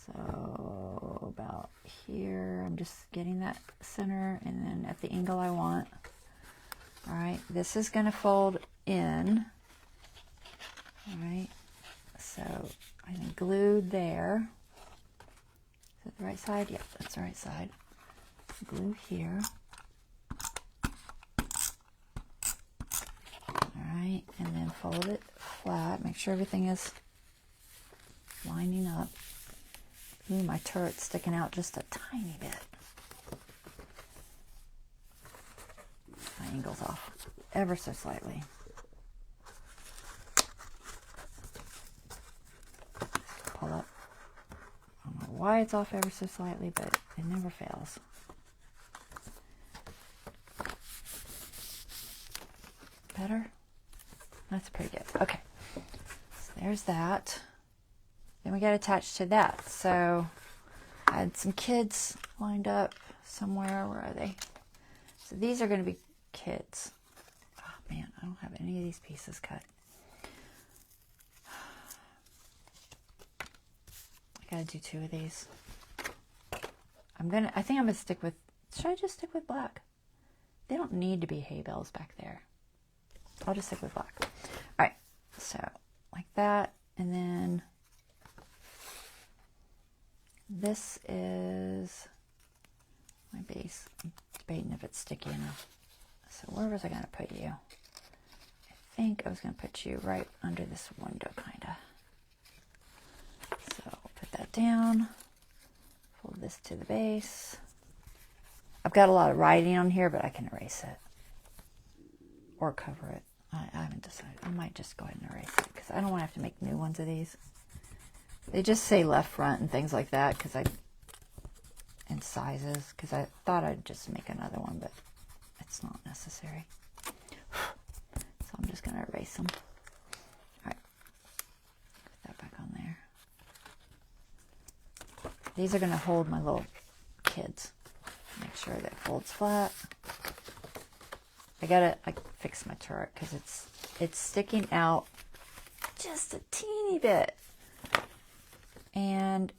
So about here, I'm just getting that center and then at the angle I want. All right, this is going to fold in. All right, so I think glued there. Is that the right side? Yep, that's the right side. Glue here. Alright, and then fold it flat. Make sure everything is lining up. Ooh, my turret's sticking out just a tiny bit. My angle's off ever so slightly. Pull up. I don't know why it's off ever so slightly, but it never fails. Better? That's pretty good. Okay, so there's that. Then we got attached to that. So I had some kids lined up, somewhere. Where are they? So these are going to be kids. Oh man, I don't have any of these pieces cut. I gotta do 2 of these. I think I'm gonna stick with, should I just stick with black? They don't need to be hay bales back there. I'll just stick with black. All right, so like that, and then this is my base. I'm debating if it's sticky enough. So where was I gonna put you? I think I was gonna put you right under this window, kinda. So put that down, fold this to the base. I've got a lot of writing on here, but I can erase it or cover it. I haven't decided. I might just go ahead and erase it because I don't want to have to make new ones of these. They just say left front and things like that and sizes, because I thought I'd just make another one, but it's not necessary. So I'm just going to erase them. All right, put that back on there. These are going to hold my little kids. Make sure that folds flat. I fix my turret because it's sticking out just a teeny bit, and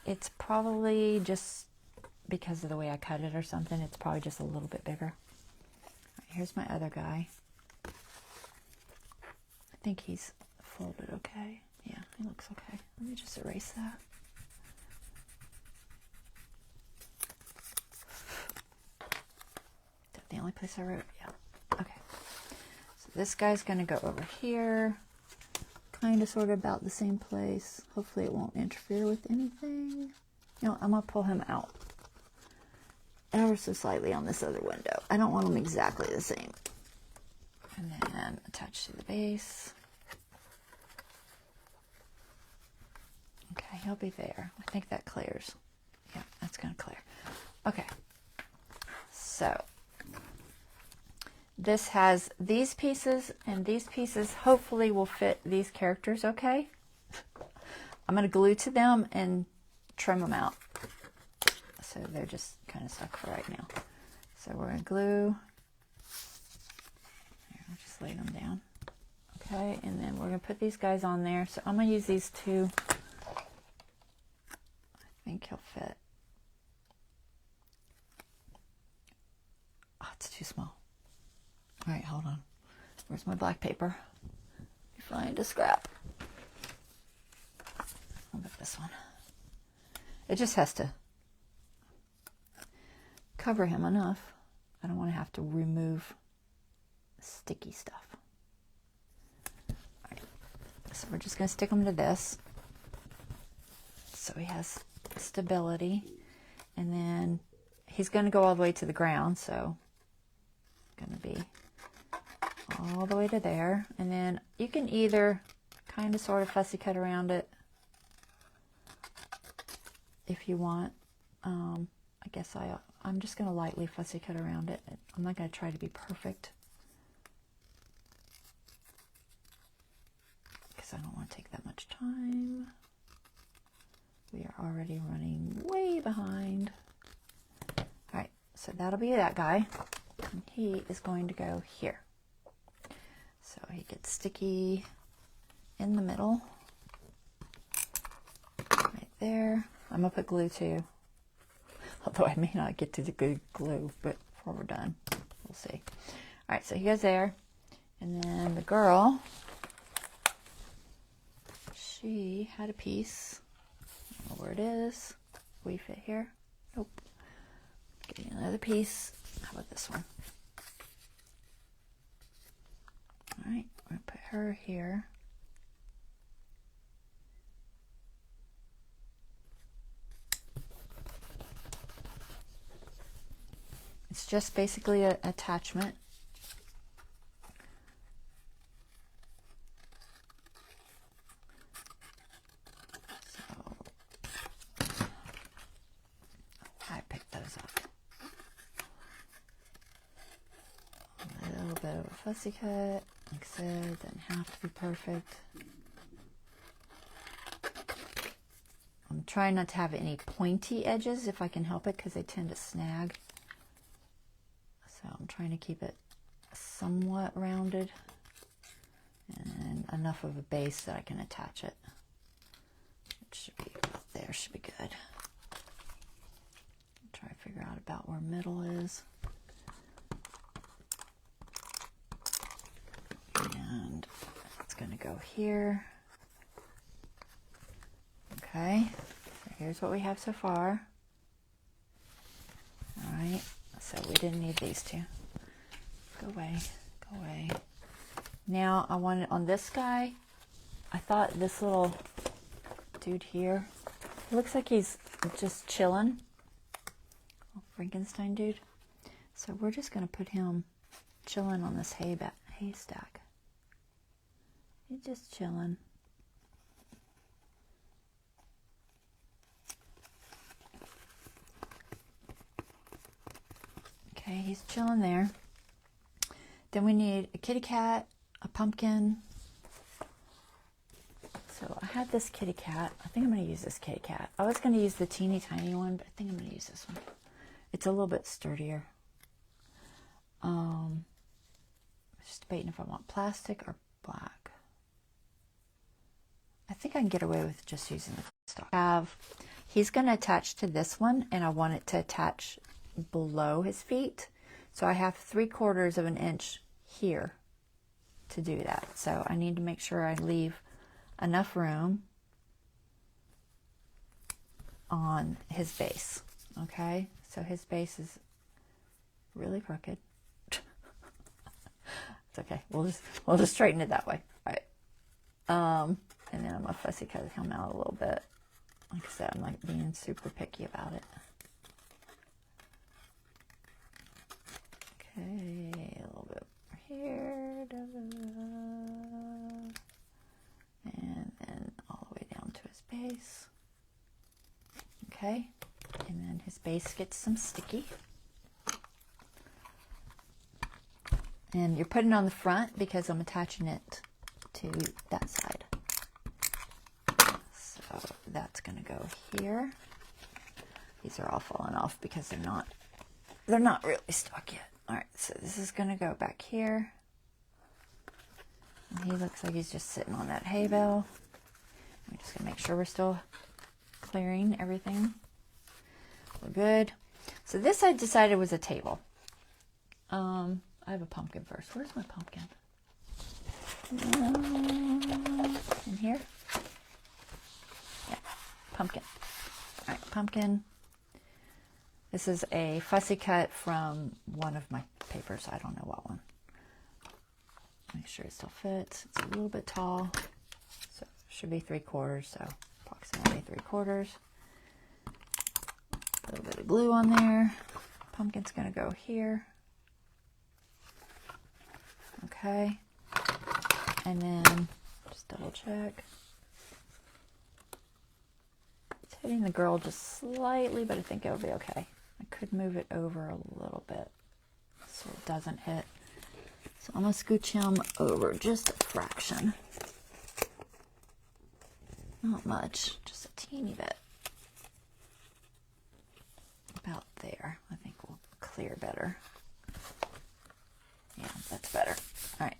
it's probably just because of the way I cut it or something. It's probably just a little bit bigger. All right, here's my other guy. I think he's folded okay. Yeah, he looks okay. Let me just erase that. The only place I wrote, yeah. Okay. So this guy's going to go over here, kind of sort of about the same place. Hopefully it won't interfere with anything. You know, I'm going to pull him out ever so slightly on this other window. I don't want them exactly the same. And then attach to the base. Okay, he'll be there. I think that clears. Yeah, that's going to clear. Okay. So this has these pieces, and these pieces hopefully will fit these characters okay. I'm going to glue to them and trim them out. So they're just kind of stuck for right now. So we're going to glue. Here, I'll just lay them down. Okay, and then we're going to put these guys on there. So I'm going to use these two. I think he'll fit. Oh, it's too small. All right, hold on. Where's my black paper? Let me find a scrap. I'll put this one. It just has to cover him enough. I don't want to have to remove sticky stuff. All right, so we're just going to stick him to this so he has stability, and then he's going to go all the way to the ground, so going to be all the way to there. And then you can either kind of sort of fussy cut around it if you want. I guess I'm just going to lightly fussy cut around it. I'm not going to try to be perfect because I don't want to take that much time. We are already running way behind. All right, so that'll be that guy. And he is going to go here. So he gets sticky in the middle. Right there. I'm going to put glue too. Although I may not get to the good glue, but before we're done, we'll see. All right, so he goes there. And then the girl, she had a piece. I don't know where it is. Will you fit here? Nope. Give you another piece. How about this one? All right, we're going to put her here. It's just basically an attachment. So I picked those up. A little bit of a fussy cut. Like I said, doesn't have to be perfect. I'm trying not to have any pointy edges if I can help it, because they tend to snag. So I'm trying to keep it somewhat rounded and enough of a base that I can attach it. It should be about there, should be good. Try to figure out about where middle is. And it's going to go here. Okay, so here's what we have so far. All right, so we didn't need these two. Go away, go away. Now I want it on this guy. I thought this little dude here, it looks like he's just chilling. Little Frankenstein dude. So we're just going to put him chilling on this haystack. He's just chilling. Okay, he's chilling there. Then we need a kitty cat, a pumpkin. So I had this kitty cat. I think I'm going to use this kitty cat. I was going to use the teeny tiny one, but I think I'm going to use this one. It's a little bit sturdier. Just debating if I want plastic or black. I think I can get away with just using the stock. He's going to attach to this one, and I want it to attach below his feet. So I have 3/4 of an inch here to do that. So I need to make sure I leave enough room on his base. Okay, so his base is really crooked. It's okay. We'll just straighten it that way. All right. And then I'm gonna fussy cut him out a little bit. Like I said, I'm like being super picky about it. Okay, a little bit here, and then all the way down to his base. Okay, and then his base gets some sticky. And you're putting it on the front because I'm attaching it to that side. So that's going to go here. These are all falling off because they're not really stuck yet. All right, so this is going to go back here. And he looks like he's just sitting on that hay bale. We're just going to make sure we're still clearing everything. We're good. So this I decided was a table. I have a pumpkin first. Where's my pumpkin? In here? Yeah, pumpkin. All right, pumpkin. This is a fussy cut from one of my papers. I don't know what one. Make sure it still fits. It's a little bit tall. So it should be 3/4, so approximately 3/4. A little bit of glue on there. Pumpkin's going to go here. Okay. And then just double check. It's hitting the girl just slightly, but I think it'll be okay. I could move it over a little bit so it doesn't hit. So I'm going to scooch him over just a fraction. Not much, just a teeny bit. About there. I think we'll clear better. Yeah, that's better. All right,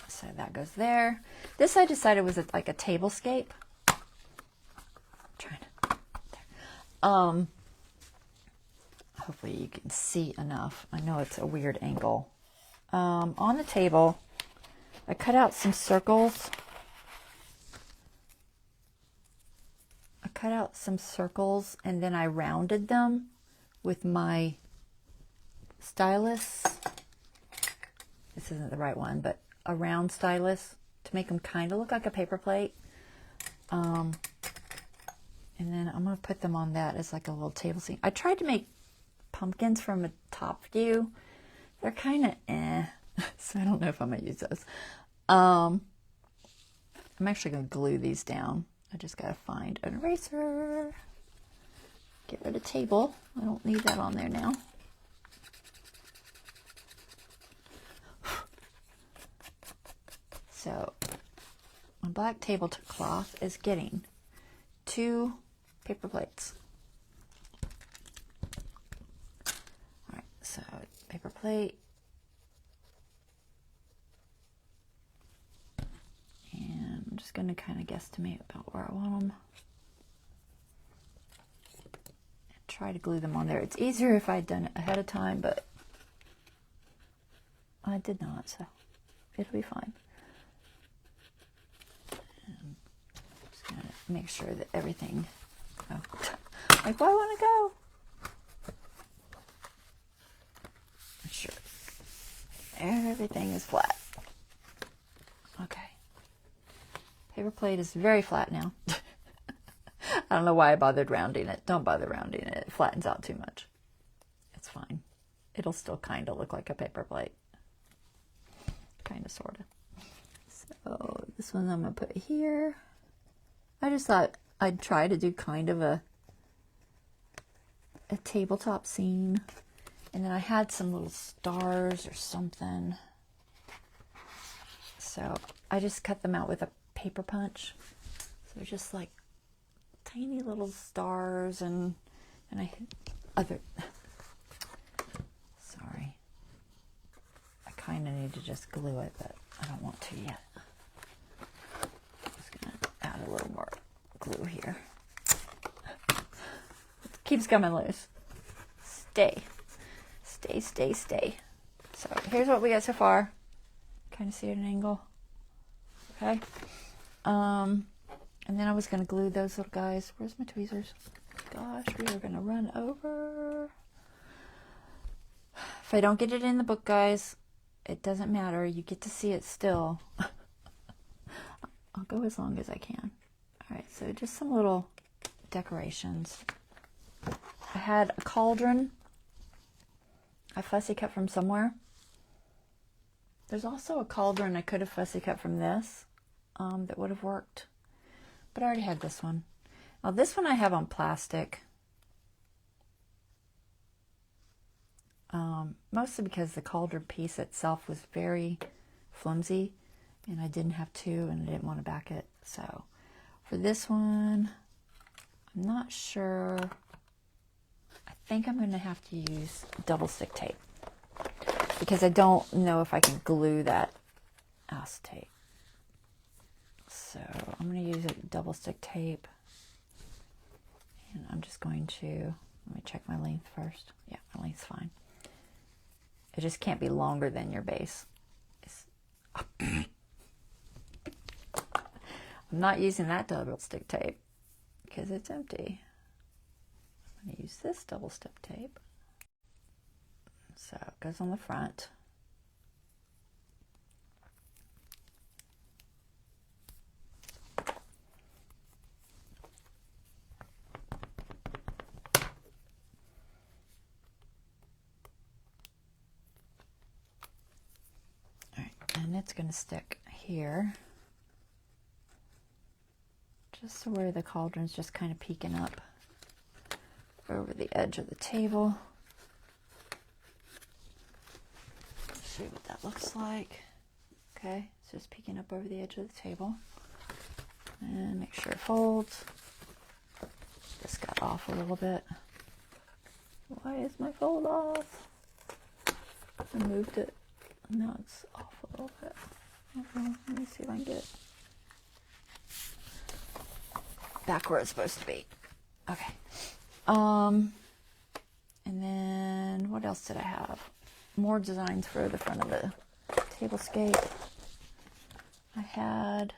so that goes there. This I decided was like a tablescape. Hopefully you can see enough. I know it's a weird angle. On the table, I cut out some circles. And then I rounded them with my stylus. This isn't the right one, but a round stylus to make them kind of look like a paper plate. And then I'm going to put them on that as like a little table scene. I tried to make pumpkins from a top view. They're kind of so I don't know if I'm going to use those. I'm actually going to glue these down. I just got to find an eraser. Get rid of table. I don't need that on there now. So my black tablecloth is getting 2 paper plates. All right, so paper plate. And I'm just going to kind of guesstimate about where I want them. And try to glue them on there. It's easier if I'd done it ahead of time, but I did not, so it'll be fine. And I'm just going to make sure that everything, like where I want to go. Sure. Everything is flat. Okay. Paper plate is very flat now. I don't know why I bothered rounding it. Don't bother rounding it. It flattens out too much. It's fine. It'll still kind of look like a paper plate. Kind of, sort of. So this one I'm going to put here. I just thought I'd try to do kind of a tabletop scene. And then I had some little stars or something. So I just cut them out with a paper punch. So they're just like tiny little stars and sorry. I kind of need to just glue it, but I don't want to yet. I'm just going to add a little more glue here. Keeps coming loose. Stay. Stay, stay, stay. So here's what we got so far. Kind of see at an angle. Okay. And then I was going to glue those little guys. Where's my tweezers? Gosh, we are going to run over. If I don't get it in the book, guys, it doesn't matter. You get to see it still. I'll go as long as I can. All right, so just some little decorations. I had a cauldron. I fussy cut from somewhere. There's also a cauldron I could have fussy cut from this that would have worked. But I already had this one. Now this one I have on plastic. Mostly because the cauldron piece itself was very flimsy. And I didn't have two and I didn't want to back it. So for this one, I'm not sure. I think I'm going to have to use double stick tape because I don't know if I can glue that acetate. So I'm going to use a double stick tape, and I'm just going to, let me check my length first. Yeah, my length's fine. It just can't be longer than your base. I'm not using that double stick tape because it's empty. I'm going to use this double stick tape. So it goes on the front. All right, and it's going to stick here. Just so where the cauldron's just kind of peeking up over the edge of the table. See what that looks like. Okay, it's just peeking up over the edge of the table. And make sure it folds. This got off a little bit. Why is my fold off? I moved it. Now it's off a little bit. Let me see if I can get it back where it's supposed to be. Okay. And then what else did I have? More designs for the front of the tablescape. I had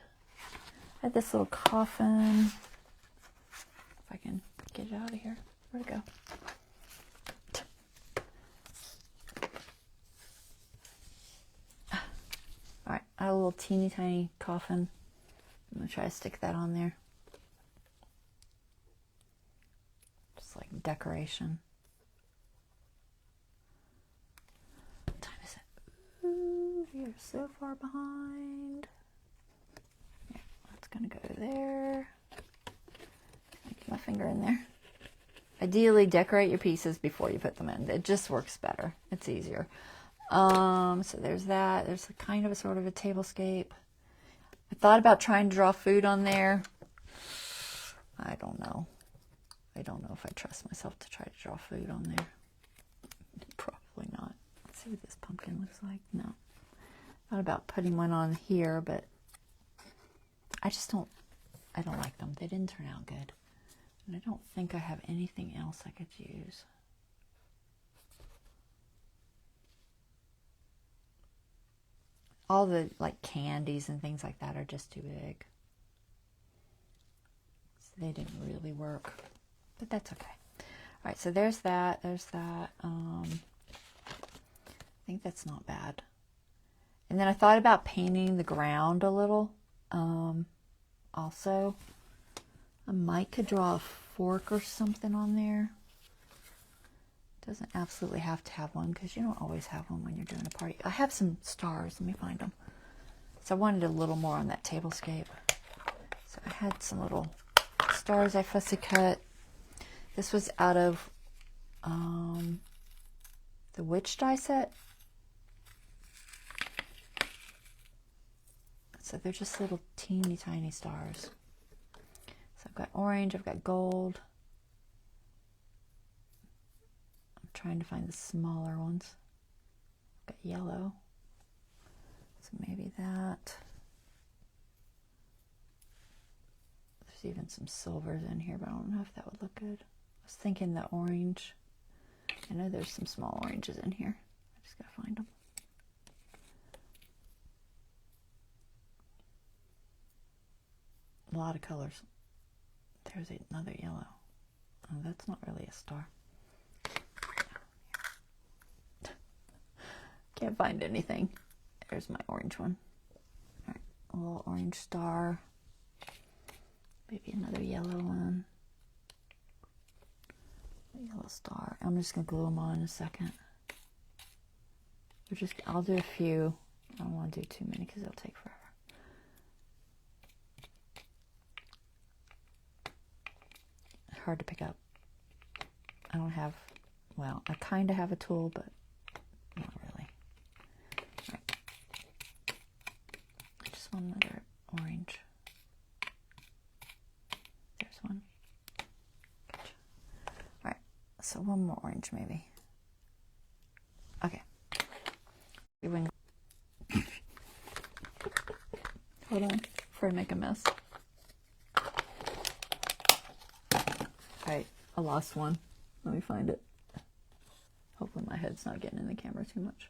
this little coffin. If I can get it out of here. Where'd it go? All right, I have a little teeny tiny coffin. I'm gonna try to stick that on there. Just like decoration. What time is it? Ooh, we are so far behind. Yeah, that's gonna go there. Get my finger in there. Ideally, decorate your pieces before you put them in. It just works better. It's easier. So there's that. There's a kind of a sort of a tablescape. I thought about trying to draw food on there. I don't know. I don't know if I trust myself to try to draw food on there. Probably not. Let's see what this pumpkin looks like. No. Thought about putting one on here, but I don't like them. They didn't turn out good. And I don't think I have anything else I could use. All the like candies and things like that are just too big. So they didn't really work, but that's okay. All right, so there's that. There's that. I think that's not bad. And then I thought about painting the ground a little. Also, I might could draw a fork or something on there. Doesn't absolutely have to have one because you don't always have one when you're doing a party. I have some stars. Let me find them. So I wanted a little more on that tablescape. So I had some little stars I fussy cut. This was out of the witch die set. So they're just little teeny tiny stars. So I've got orange, I've got gold. I'm trying to find the smaller ones. I've got yellow. So maybe that. There's even some silvers in here, but I don't know if that would look good. I was thinking the orange. I know there's some small oranges in here. I just gotta find them. A lot of colors. There's another yellow. Oh, that's not really a star. Can't find anything. There's my orange one. All right, a little orange star. Maybe another yellow one. A yellow star. I'm just gonna glue them on in a second. I'll do a few. I don't want to do too many because it'll take forever. Hard to pick up. I don't have, well, I kind of have a tool, but not really. All right. I just want another orange. There's one. Gotcha. All right, so one more orange maybe. Okay. Hold on before I make a mess. Alright, I lost one. Let me find it. Hopefully my head's not getting in the camera too much.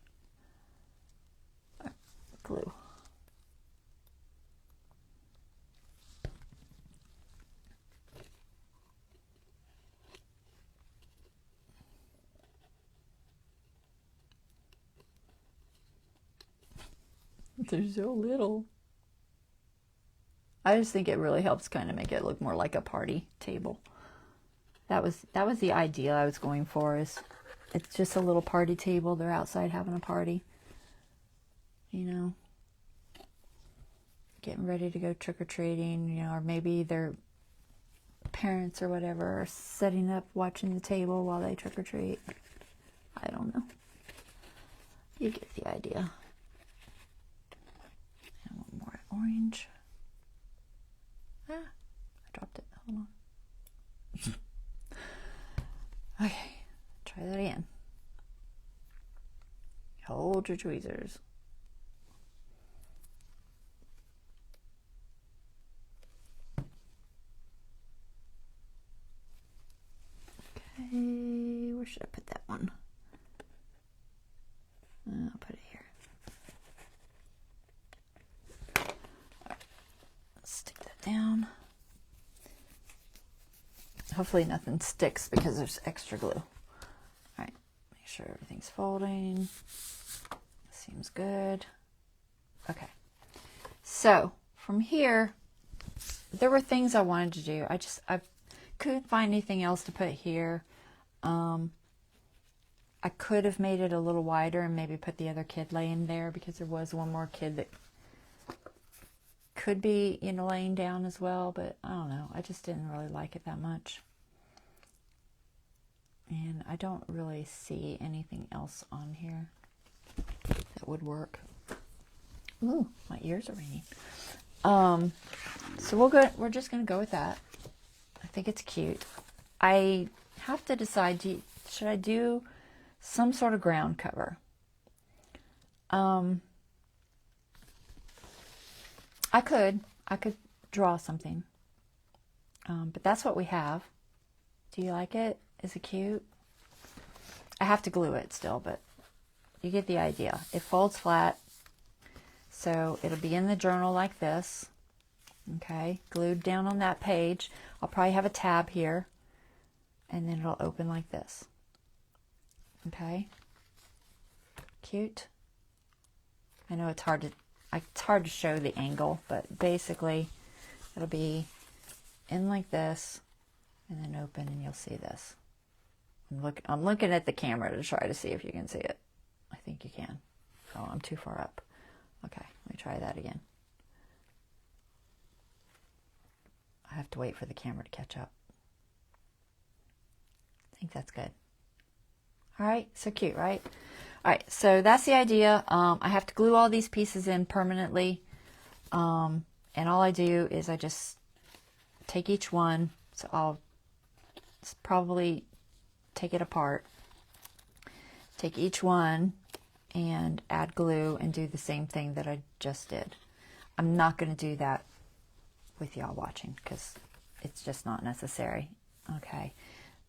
Right, glue. They're so little. I just think it really helps kind of make it look more like a party table. That was the idea I was going for. Is it's just a little party table. They're outside having a party, you know, getting ready to go trick-or-treating, you know, or maybe their parents or whatever are setting up watching the table while they trick-or-treat. I don't know. You get the idea. And one more orange. I dropped it. Hold on. Okay, try that again. Hold your tweezers. Okay, where should I put that one? I'll put it here. All right, let's stick that down. Hopefully nothing sticks because there's extra glue. All right, make sure everything's folding. Seems good. Okay, so from here, there were things I wanted to do. I couldn't find anything else to put here. I could have made it a little wider and maybe put the other kid laying there because there was one more kid that could be, you know, laying down as well, but I don't know. I just didn't really like it that much. And I don't really see anything else on here that would work. Ooh, my ears are ringing. So we're just gonna go with that. I think it's cute. I have to decide, should I do some sort of ground cover? I could draw something, but that's what we have. Do you like it? Is it cute? I have to glue it still, but you get the idea. It folds flat, so it'll be in the journal like this. Okay, glued down on that page. I'll probably have a tab here, and then it'll open like this. Okay, cute. I know it's hard to show the angle, but basically it'll be in like this and then open, and you'll see this. I'm looking at the camera to try to see if you can see it. I think you can. Oh, I'm too far up. Okay, let me try that again. I have to wait for the camera to catch up. I think that's good. All right, so cute, right? All right, so that's the idea. I have to glue all these pieces in permanently. And all I do is I just take each one. So I'll probably take it apart. Take each one and add glue and do the same thing that I just did. I'm not going to do that with y'all watching because it's just not necessary. Okay,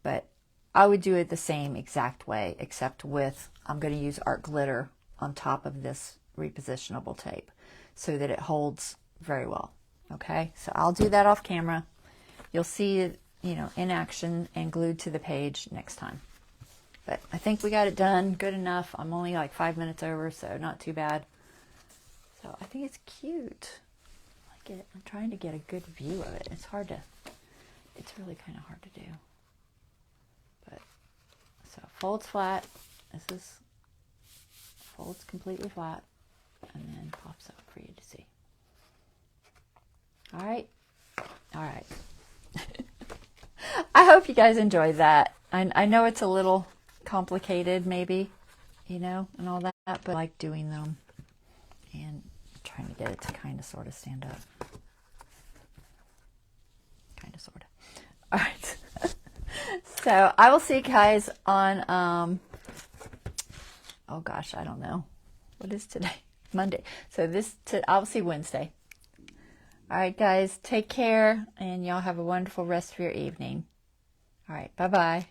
but I would do it the same exact way, except with, I'm going to use art glitter on top of this repositionable tape so that it holds very well. Okay, so I'll do that off camera. You'll see it, in action and glued to the page next time. But I think we got it done good enough. I'm only like 5 minutes over, so not too bad. So I think it's cute. I like it. I'm trying to get a good view of it. It's really kind of hard to do. But so folds flat. This folds completely flat and then pops up for you to see. All right. I hope you guys enjoyed that. I know it's a little complicated maybe, and all that, but I like doing them and trying to get it to kind of sort of stand up. Kind of sort of. All right. So I will see you guys on, oh gosh, I don't know. What is today? Monday. So I'll see Wednesday. All right, guys, take care, and y'all have a wonderful rest of your evening. All right, bye-bye.